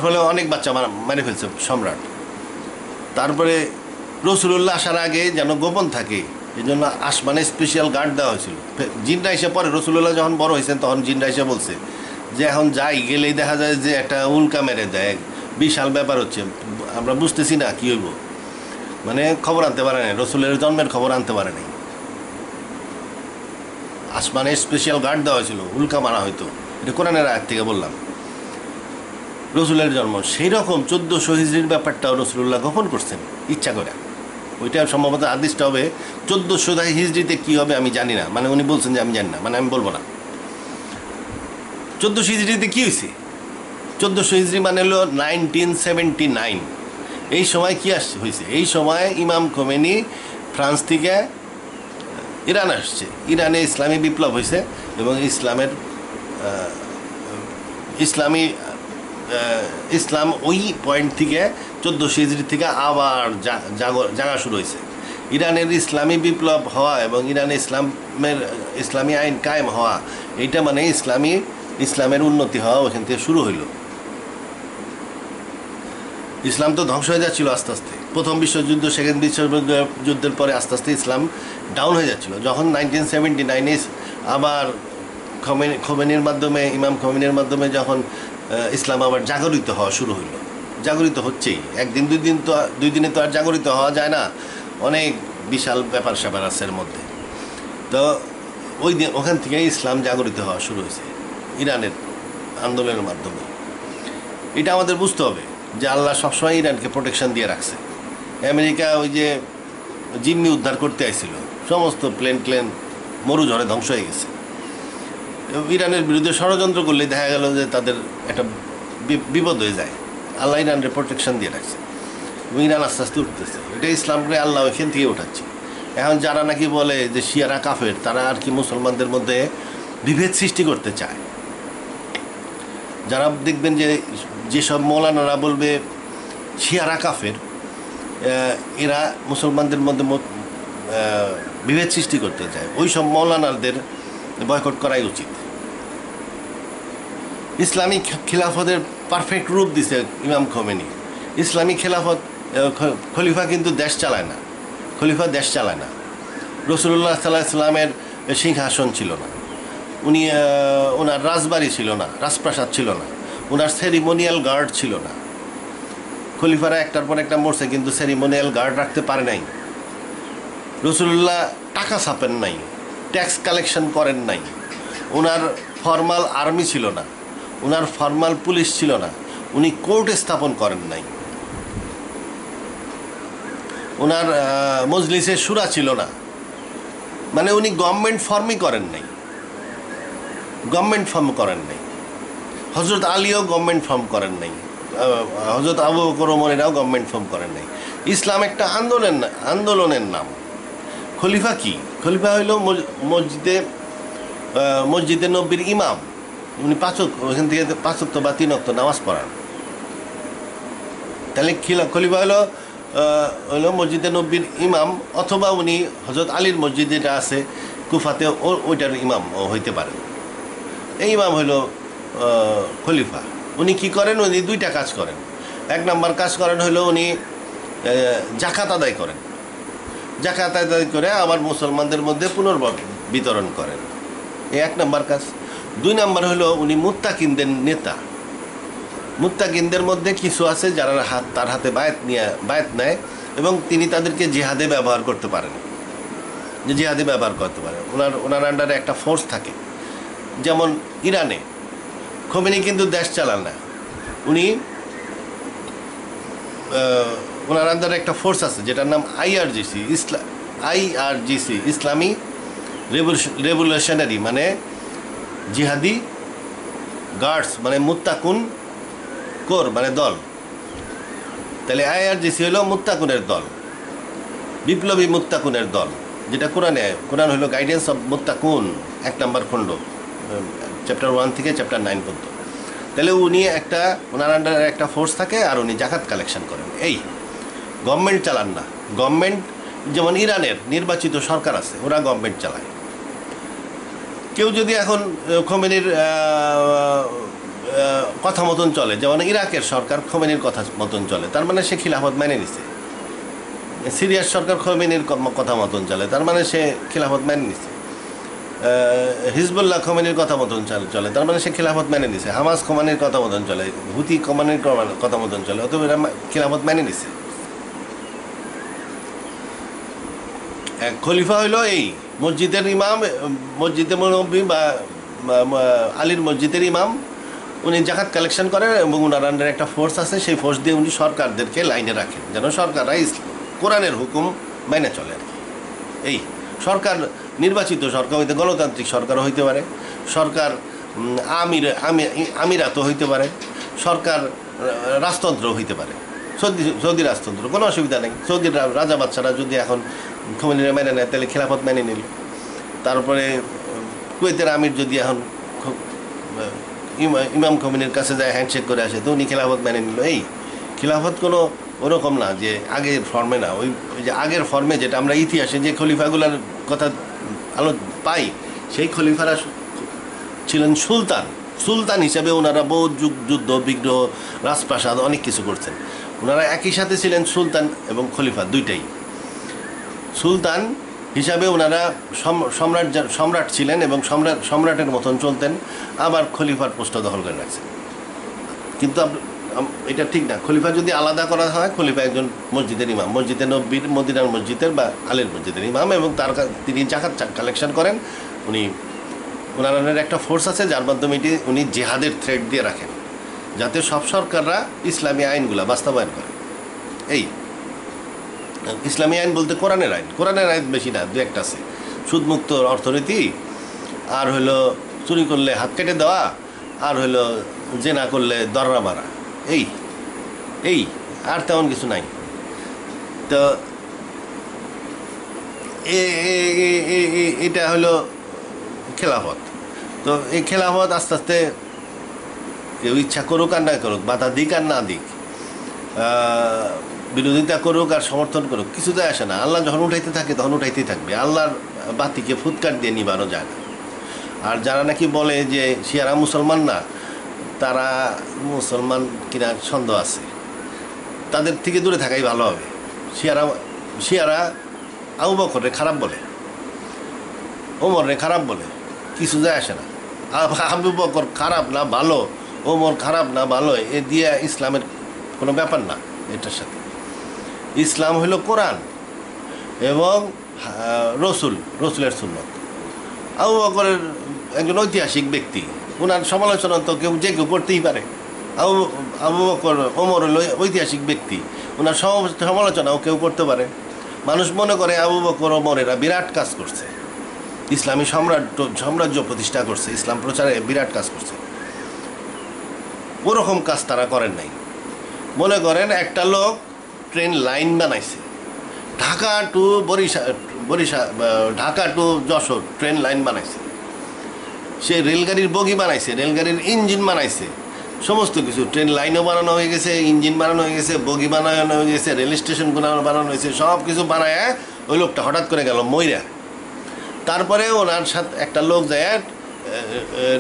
S1: ফলে অনেক বাচ্চা মেরে ফেলছে সম্রাট। তারপরে রাসূলুল্লাহ আসার আগে যেন গোপন থাকে, এই জন্য আসমানে স্পেশাল গার্ড দেওয়া হয়েছিল। জিনরা এসে পরে রাসূলুল্লাহ যখন বড় হয়েছেন তখন জিনরা এসে বলছে যে এখন যাই, গেলেই দেখা যায় যে একটা উল্কা মেরে দেয়, বিশাল ব্যাপার হচ্ছে, আমরা বুঝতেছি না কী হইব। মানে খবর আনতে পারে নাই, রাসূলের জন্মের খবর আনতে পারে নাই। আসমানে স্পেশাল গার্ড দেওয়া হয়েছিল, উল্কা মারা হয়তো, এটা কোরআনের আয়াত থেকে বললাম। রাসূলের জন্ম সেই রকম 1400 হিজরির ব্যাপারটাও রাসূলুল্লাহ গোপন করছেন ইচ্ছা করে। ওইটা সম্ভবত হাদিসটা হবে 1400 হিজরিতে কী হবে আমি জানি না, মানে উনি বলছেন যে আমি জানি না, মানে আমি বলবো না। 1400 হিজরিতে কী হয়েছে? 1400 হিজরি মানে হলো 1979। এই সময় কী হয়েছে? এই সময় ইমাম খোমেনি ফ্রান্স থেকে ইরান আসছে, ইরানে ইসলামী বিপ্লব হয়েছে এবং ইসলাম ওই পয়েন্ট থেকে 1400 হিজরি থেকে আবার জাগা শুরু হয়েছে। ইরানের ইসলামী বিপ্লব হওয়া এবং ইরানে ইসলামী আইন কায়েম হওয়া, এইটা মানে ইসলামের উন্নতি হওয়া ওখান থেকে শুরু হইল। ইসলাম তো ধ্বংস হয়ে যাচ্ছিল আস্তে আস্তে, প্রথম বিশ্বযুদ্ধ, সেকেন্ড বিশ্বযুদ্ধের পরে আস্তে আস্তে ইসলাম ডাউন হয়ে যাচ্ছিল। যখন 1979 আবার খোমেনির মাধ্যমে, ইমাম খোমেনির মাধ্যমে যখন ইসলাম আবার জাগরিত হওয়া শুরু হইল, জাগরিত হচ্ছেই, একদিন দুই দিনে তো আর জাগরিত হওয়া যায় না, অনেক বিশাল ব্যাপার স্যাপার আছে এর মধ্যে। তো ওখান থেকে ইসলাম জাগরিত হওয়া শুরু হয়েছে ইরানের আন্দোলনের মাধ্যমে। এটা আমাদের বুঝতে হবে যে আল্লাহ সবসময় ইরানকে প্রোটেকশন দিয়ে রাখছে। আমেরিকা ওই যে জিম্মি উদ্ধার করতে আইছিল, সমস্ত প্লেন মরু ঝড়ে ধ্বংস হয়ে গেছে। ইরানের বিরুদ্ধে ষড়যন্ত্র করলে দেখা গেল যে তাদের একটা বিপদ হয়ে যায়। আল্লাহ ইরানের প্রোটেকশন দিয়ে রাখছে এবং ইরান আস্তে আস্তে উঠতেছে। এটা ইসলামকে আল্লাহ ওইখান থেকে উঠাচ্ছে। এখন যারা নাকি বলে যে শিয়ারা কাফের, তারা আর কি মুসলমানদের মধ্যে বিভেদ সৃষ্টি করতে চায়। যারা দেখবেন যে যেসব মৌলানারা বলবে শিয়ারা কাফের, এরা মুসলমানদের মধ্যে বিভেদ সৃষ্টি করতে চায়, ওই সব মৌলানাদের বয়কট করাই উচিত। ইসলামী খিলাফতের পারফেক্ট রূপ দিছে ইমাম খোমেনি। ইসলামী খিলাফত, খলিফা কিন্তু দেশ চালায় না, খলিফা দেশ চালায় না। রাসূলুল্লাহ সাল্লাল্লাহু আলাইহি ওয়াসাল্লামের সিংহাসন ছিল না, ওনার রাজবাড়ি ছিল না, রাজপ্রাসাদ ছিল না, ওনার সেরিমোনিয়াল গার্ড ছিল না। খলিফারা একটার পর একটা মরছে, কিন্তু সেরিমোনিয়াল গার্ড রাখতে পারে নাই। রাসূলুল্লাহ টাকা ছাপেন নাই, ট্যাক্স কালেকশন করেন নাই, ওনার ফর্মাল আর্মি ছিল না, ওনার ফর্মাল পুলিশ ছিল না, উনি কোর্ট স্থাপন করেন নাই, ওনার মজলিসে শুরা ছিল না, মানে উনি গভর্নমেন্ট ফর্মই করেন নাই, গভর্নমেন্ট ফর্ম করেন নাই। হজরত আলীও গভর্নমেন্ট ফর্ম করেন নাই, হজরত আবু বকর ওমরেরাও গভর্নমেন্ট ফর্ম করেন নাই। ইসলাম একটা আন্দোলনের নাম। খলিফা কি? খলিফা হইল মসজিদে মসজিদে নববীর ইমাম, উনি ওইখান থেকে 5 ওয়াক্ত বা 3 ওয়াক্ত নামাজ পড়ান। তাহলে খলিফা হলো মসজিদে নববীর ইমাম, অথবা উনি হযরত আলীর মসজিদ যেটা আছে কুফাতে ওইটার ইমাম হইতে পারেন। এই ইমাম হইল খলিফা। উনি কি করেন? উনি 2টা কাজ করেন। 1 নম্বর কাজ করেন হলো উনি জাকাত আদায় করেন। জাকাত আদায় করে আবার মুসলমানদের মধ্যে পুনর্বিতরণ করেন, এই 1 নম্বর কাজ। 2 নম্বর হলো উনি মুত্তাকিনদের নেতা। মুত্তাকিনদের মধ্যে কিছু আছে যারা তার হাতে বায়াত নেয় এবং তিনি তাদেরকে জিহাদে ব্যবহার করতে পারেন, যে জিহাদে ব্যবহার করতে পারে। ওনার আন্ডারে একটা ফোর্স থাকে। যেমন ইরানে খোমেনি কিন্তু দেশ চালান না, উনি ওনার আন্ডারে একটা ফোর্স আছে যেটার নাম আইআরজিসি, ইসলামী রেভলিউশনারি, মানে জিহাদি গার্ডস, মানে মুত্তাকুন কোর, মানে দল। তাহলে আইআরজিসি হলো মুত্তাকুনের দল, বিপ্লবী মুত্তাকুনের দল, যেটা কোরআন হলো গাইডেন্স অফ মুত্তাকুন 1 নম্বর খণ্ড, চ্যাপ্টার 1 থেকে চ্যাপ্টার 9 পর্যন্ত। তাহলে উনি ওনার আন্ডারে একটা ফোর্স থাকে, আর উনি জাকাত কালেকশন করেন। এই গভর্নমেন্ট চালান না। গভর্নমেন্ট যেমন ইরানের নির্বাচিত সরকার আছে, ওরা গভর্নমেন্ট চালায়। কেউ যদি এখন খোমেনির কথা মতন চলে, যেমন ইরাকের সরকার খোমেনির কথা মতন চলে, তার মানে সে খিলাফত মেনে নিছে। সিরিয়ার সরকার খোমেনির কথা মতন চলে, তার মানে সে খিলাফত মেনে নিছে। হিজবুল্লাহ খোমেনির কথা মতন চলে, তার মানে সে খিলাফত মেনে নিছে। হামাস খোমেনির কথা মতন চলে, হুতি খোমেনির কথা মতন চলে, অথবা এরা খিলাফত মেনে নিছে। খলিফা হইল এই মসজিদের ইমাম, মসজিদে নববী বা আলীর মসজিদের ইমাম। উনি জাকাত কালেকশন করেন এবং ওনার আন্ডারে একটা ফোর্স আছে, সেই ফোর্স দিয়ে উনি সরকারদেরকে লাইনে রাখেন, যেন সরকাররা কোরআনের হুকুম মেনে চলে আর কি। এই সরকার নির্বাচিত সরকার হইতে, গণতান্ত্রিক সরকারও হইতে পারে, সরকার আমিরাতও হইতে পারে, সরকার রাজতন্ত্র হইতে পারে, সৌদি রাজতন্ত্র, কোনো অসুবিধা নেই। সৌদির রাজা বাচ্চারা যদি এখন খোমেনিরা মেনে নেয়, তাহলে খিলাফত মেনে নিল। তারপরে কুয়েতের আমির যদি এখন ইমাম খোমেনির কাছে যায়, হ্যান্ডশেক করে আসে, তো উনি খিলাফত মেনে নিল। এই খিলাফত কোনো ওরকম না যে আগের ফর্মে না, ওই যে আগের ফর্মে যেটা আমরা ইতিহাসে যে খলিফাগুলার কথা পাই, সেই খলিফারা ছিলেন সুলতান হিসাবে। ওনারা বহু যুদ্ধ বিগ্রহ, রাজপ্রাসাদ, অনেক কিছু করছেন। ওনারা একই সাথে ছিলেন সুলতান এবং খলিফা, দুইটাই। সুলতান হিসাবে ওনারা সম্রাট ছিলেন এবং সম্রাটের মতন চলতেন, আবার খলিফার পোস্ট দখল করে রাখছেন। কিন্তু এটা ঠিক না। খলিফা যদি আলাদা করা হয়, খলিফা একজন মসজিদের ইমাম, মসজিদে নববীর, মদিনার মসজিদের বা আলীর মসজিদের ইমাম, এবং তিনি জাকাত কালেকশন করেন। ওনার একটা ফোর্স আছে যার মাধ্যমে উনি জেহাদের থ্রেড দিয়ে রাখেন, যাতে সব সরকাররা ইসলামী আইনগুলা বাস্তবায়ন করে। এই ইসলামী আইন বলতে কোরআনের আইন বেশি না, 2-1টা আছে। সুদমুক্ত অর্থনীতি, আর হলো চুরি করলে হাত কেটে দেওয়া, আর হলো জেনা করলে দররা মারা। এই আর তেমন কিছু নাই। তো এটা হলো খেলাফত। তো এই খেলাফত আস্তে আস্তে কেউ ইচ্ছা করুক আর না করুক, বাধা দিক আর না দিক, বিরোধিতা করুক আর সমর্থন করুক, কিছু যায় আসে না। আল্লাহ যখন উঠাইতে থাকে তখন উঠাইতেই থাকবে। আল্লাহর বাতিকে ফুৎকার দিয়ে নিবানো যায় না। আর যারা নাকি বলে যে শিয়ারা মুসলমান না, তারা মুসলমান কিনা সন্দেহ আছে, তাদের থেকে দূরে থাকাই ভালো হবে। শিয়ারা আবু বকরে খারাপ বলে, ওমরে খারাপ বলে, কিছু যায় আসে না। আবু বকর খারাপ না ভালো, ওমর খারাপ না ভালো, এ দিয়ে ইসলামের কোনো ব্যাপার না। এটার সাথে ইসলাম হইল কোরআন এবং রসুলের সুন্নত। আবু বকরের একজন ঐতিহাসিক ব্যক্তি, ওনার সমালোচনা তো যে কেউ করতেই পারে। আবু বকর, ওমর হলো ঐতিহাসিক ব্যক্তি, ওনার সমালোচনাও কেউ করতে পারে। মানুষ মনে করে আবু বকর, ওমর এরা বিরাট কাজ করছে, ইসলামী সাম্রাজ্য প্রতিষ্ঠা করছে, ইসলাম প্রচারে বিরাট কাজ করছে। ওরকম কাজ তারা করেন নাই। মনে করেন একটা লোক ট্রেন লাইন বানাইছে, Dhaka to Jessore train line বানাইছে। সে রেলগাড়ির বগি বানাইছে, রেলগাড়ির ইঞ্জিন বানাইছে, সমস্ত কিছু, ট্রেন লাইনও বানানো হয়ে গেছে, ইঞ্জিন বানানো হয়ে গেছে, বগি বানানো হয়ে গেছে, রেল স্টেশনগুলো বানানো হয়েছে, সব কিছু বানায় ওই লোকটা হঠাৎ করে গেল মইরা। তারপরে ওনার সাথে একটা লোক যায়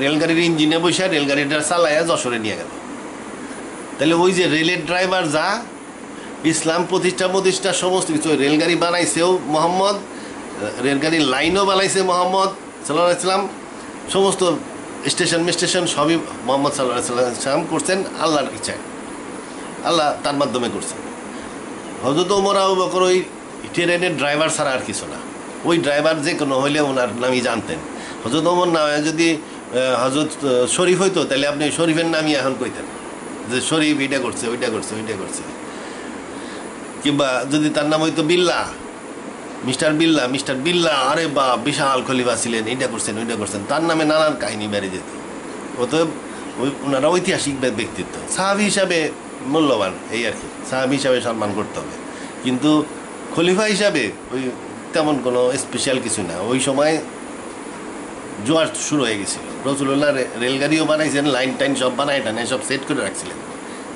S1: রেলগাড়ির ইঞ্জিনে বসে রেলগাড়িটা চালাইয়া যশোরে নিয়ে গেল। তাহলে ওই যে রেলের ড্রাইভার যা, ইসলাম প্রতিষ্ঠা সমস্ত কিছু, রেলগাড়ি বানাইছেও মোহাম্মদ, রেলগাড়ির লাইনও বানাইছে মোহাম্মদ সাল্লাল্লাহু আলাইহি ওয়াসাল্লাম, সমস্ত স্টেশন সবই মোহাম্মদ সাল্লাল্লাহু আলাইহি ওয়াসাল্লাম করছেন আল্লাহর ইচ্ছায়, আল্লাহ তার মাধ্যমে করছেন। হযরত ওমর আবু বকর ওই ট্রেনের ড্রাইভার ছাড়া আর কিছু না, ওই ড্রাইভার যে কোনো হইলে ওনার নামই জানতেন। হযরত ওমর না যদি হযরত শরীফ হইতো তাহলে আপনি শরীফের নামই এখন কইতেন যে শরীফ এটা করছে, ওইটা করছে, ওইটা করছে। কিংবা যদি তার নাম হইতো বিল্লা, মিস্টার বিল্লা, আরে বা বিশাল খলিফা ছিলেন, এইটা করছেন, ওইটা করছেন, তার নামে নানান কাহিনী বেড়ে যেত। অতএব ওনারা ঐতিহাসিক ব্যক্তিত্ব, সাহাবী হিসাবে মূল্যবান, এই আর কি, সাহাবী হিসাবে সম্মান করতে হবে। কিন্তু খলিফা হিসাবে ওই তেমন কোনো স্পেশাল কিছু না। ওই সময় জোয়ার শুরু হয়ে গেছিল, রাসূলুল্লাহ রেলগাড়িও বানাইছেন, লাইন টাইন সব বানায় টানে সব সেট করে রাখছিলেন,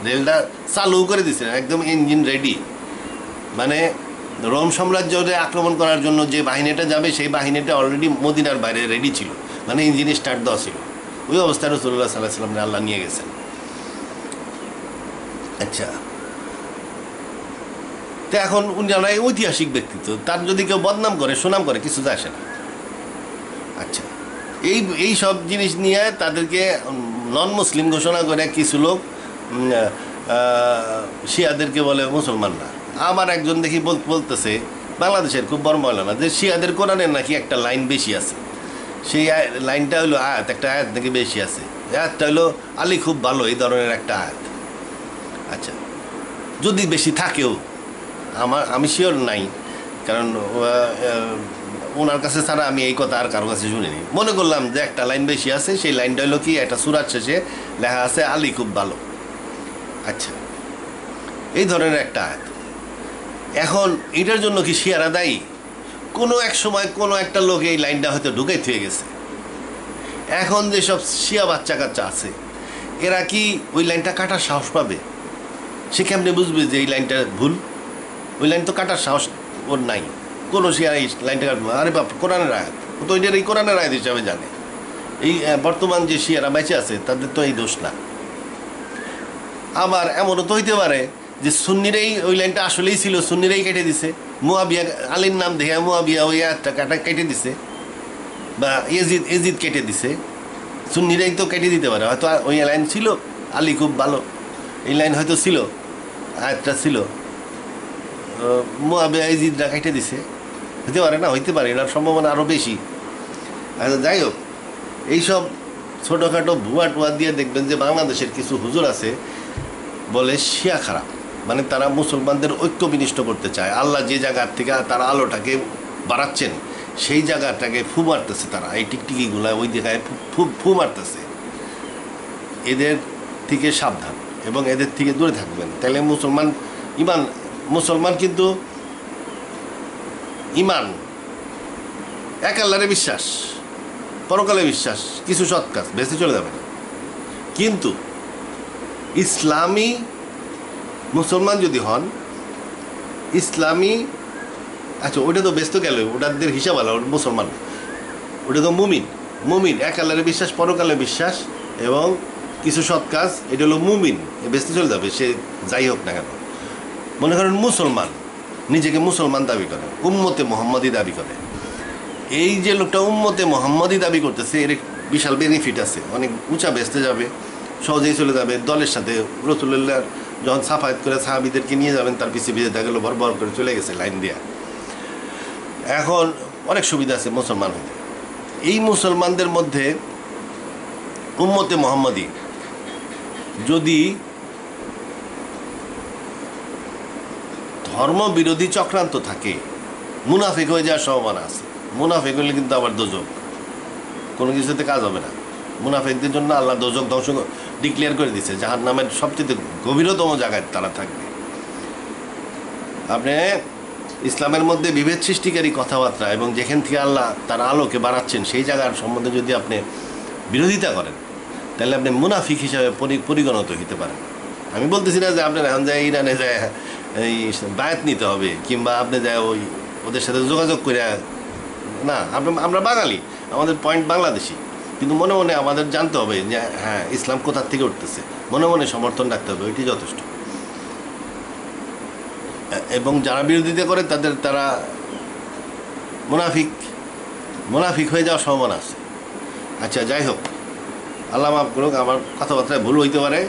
S1: রেলটা চালু করে দিয়েছিলেন, একদম ইঞ্জিন রেডি। মানে রোম সাম্রাজ্যে আক্রমণ করার জন্য যে বাহিনীটা যাবে সেই বাহিনীটা অলরেডি মদিনার বাইরে রেডি ছিল, মানে ইঞ্জিন স্টার্ট দেওয়া ছিল। ওই অবস্থায় রাসূলুল্লাহ সাল্লাল্লাহু আলাইহি ওয়াসাল্লাম আল্লাহ নিয়ে গেছেন। আচ্ছা, তো এখন উনারা ঐতিহাসিক ব্যক্তিত্ব, তার যদি কেউ বদনাম করে সুনাম করে কিছু যায় আসে না। আচ্ছা, এই সব জিনিস নিয়ে তাদেরকে নন মুসলিম ঘোষণা করে কিছু লোক শিয়াদেরকে বলে মুসলমান না। আমার একজন দেখি বলতেছে, বাংলাদেশের খুব বড় মৌলানা, যে শিয়াদের কোরআনের নাকি একটা লাইন বেশি আছে, সেই লাইনটা হলো আয়াত, একটা আয়াত নাকি বেশি আছে, আয়াতটা হলো আলী খুব ভালো, এই ধরনের একটা আয়াত। আচ্ছা, যদি বেশি থাকেও আমি শিওর নাই, কারণ ওনার কাছে ছাড়া আমি এই কথা আর কারো কাছে শুনিনি। মনে করলাম যে একটা লাইন বেশি আছে, সেই লাইনটা হলো কি, একটা সূরার শেষে লেখা আছে আলী খুব ভালো। আচ্ছা, এই ধরনের একটা আয়াত। এখন এটার জন্য কি শিয়ারা দায়ী? কোনো এক সময় কোনো একটা লোক এই লাইনটা হয়তো ঢুকাই থুয়ে গেছে। এখন যেসব শিয়া বাচ্চা কাচ্চা আছে, এরা কি ওই লাইনটা কাটার সাহস পাবে? সে কেমনে বুঝবে যে এই লাইনটা ভুল? ওই লাইন তো কাটার সাহস ওর নাই। কোনো শিয়া এই লাইনটা কাটবে, আরে বাপ কোরআনের আয়াত, ও তো এটার এই কোরআনের আয়াত হিসাবে জানে। এই বর্তমান যে শিয়ারা বেঁচে আছে তাদের তো এই দোষ না। আবার এমনও তো হইতে পারে যে সুন্নিরাই ওই লাইনটা আসলেই ছিল, সুন্নিরাই কেটে দিছে, মুয়াবিয়া আলীর নাম দেখে মুয়াবিয়া ওই আয়াতটা কেটে দিছে, বা এজিদ কেটে দিছে, সুন্নিরাই তো কেটে দিতে পারে। হয়তো ওই লাইন ছিল আলী খুব ভালো, এই লাইন হয়তো ছিল, আয়াতটা ছিল, মুয়াবিয়া এজিদরা কেটে দিছে, হইতে পারে না? হইতে পারে, এটার সম্ভাবনা আরও বেশি। আচ্ছা, যাই হোক, এইসব ছোটোখাটো ভুয়া টুয়া দিয়ে দেখবেন যে বাংলাদেশের কিছু হুজুর আছে বলে শিয়া খারাপ, মানে তারা মুসলমানদের ঐক্য বিনষ্ট করতে চায়। আল্লাহ যে জায়গার থেকে তারা আলোটাকে বাড়াচ্ছেন সেই জায়গাটাকে ফু মারতেছে, তারা এই টিকটিকিগুলো ওই জায়গায় ফু মারতেছে। এদের থেকে সাবধান এবং এদের থেকে দূরে থাকবেন। তাহলে মুসলমান কিন্তু ইমান, এক আল্লাহরে বিশ্বাস, পরকালে বিশ্বাস, কিছু সৎ কাজ, বেঁচে চলে যাবে না। কিন্তু ইসলামী মুসলমান যদি হন, ইসলামী, আচ্ছা ওইটা তো ব্যস্ত গেল, ওটাদের হিসাব আলাদা, মুসলমান, ওটা তো মুমিন, এক আল্লাহরে বিশ্বাস, পরকালে বিশ্বাস এবং কিছু সৎ কাজ, এটা হলো মুমিন, ব্যস্ত চলে যাবে সে যাই হোক না কেন। মনে করেন মুসলমান, নিজেকে মুসলমান দাবি করে, উম্মতে মোহাম্মদী দাবি করে, এই যে লোকটা উম্মতে মোহাম্মদী দাবি করতেছে, এর বিশাল বেনিফিট আছে, অনেক উঁচা বেসতে যাবে, সহজেই চলে যাবে দলের সাথে। রাসূলুল্লাহ যখন সাফায়াত করে সাহাবীদেরকে নিয়ে যাবেন, তার পিছিয়ে দেখা গেলো বর করে চলে গেছে লাইন দিয়া। এখন অনেক সুবিধা আছে মুসলমান হতে। এই মুসলমানদের মধ্যে উম্মতে মোহাম্মদী যদি ধর্মবিরোধী চক্রান্ত থাকে, মুনাফিক হয়ে যাওয়ার সম্ভাবনা আছে। মুনাফিক হলে কিন্তু আবার দোজক, কোনো কিছুতে কাজ হবে না। মুনাফিকদের জন্য আল্লাহ দোজক ধ্বংস ডিক্লেয়ার করে দিয়েছে, জাহান্নামের সবচেয়ে গভীরতম জায়গায় তারা থাকবে। আপনি ইসলামের মধ্যে বিভেদ সৃষ্টিকারী কথাবার্তা এবং যেখান থেকে আল্লাহ তার আলোকে বাড়াচ্ছেন সেই জায়গার সম্বন্ধে যদি আপনি বিরোধিতা করেন, তাহলে আপনি মুনাফিক হিসাবে পরিগণিত হতে পারেন। আমি বলতেছি না যে আপনার এখন যায় ইরানে যায় এই বায়াত নিতে হবে, কিংবা আপনি যায় ওই ওদের সাথে যোগাযোগ করে, না। আমরা বাঙালি, আমাদের পয়েন্ট বাংলাদেশি, কিন্তু মনে মনে আমাদের জানতে হবে যে হ্যাঁ ইসলাম কোথার থেকে উঠতেছে, মনে মনে সমর্থন রাখতে হবে, ওইটি যথেষ্ট। এবং যারা বিরোধিতা করে তারা মুনাফিক হয়ে যাওয়ার সম্ভাবনা আছে। আচ্ছা, যাই হোক, আল্লাহ মাফ করুক, আমার কথাবার্তায় ভুল হইতে পারে।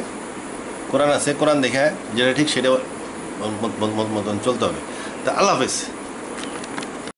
S1: কোরআন আছে, কোরআন দেখে যেটা ঠিক সেটা মতন চলতে হবে। তা আল্লাহ হাফেজ।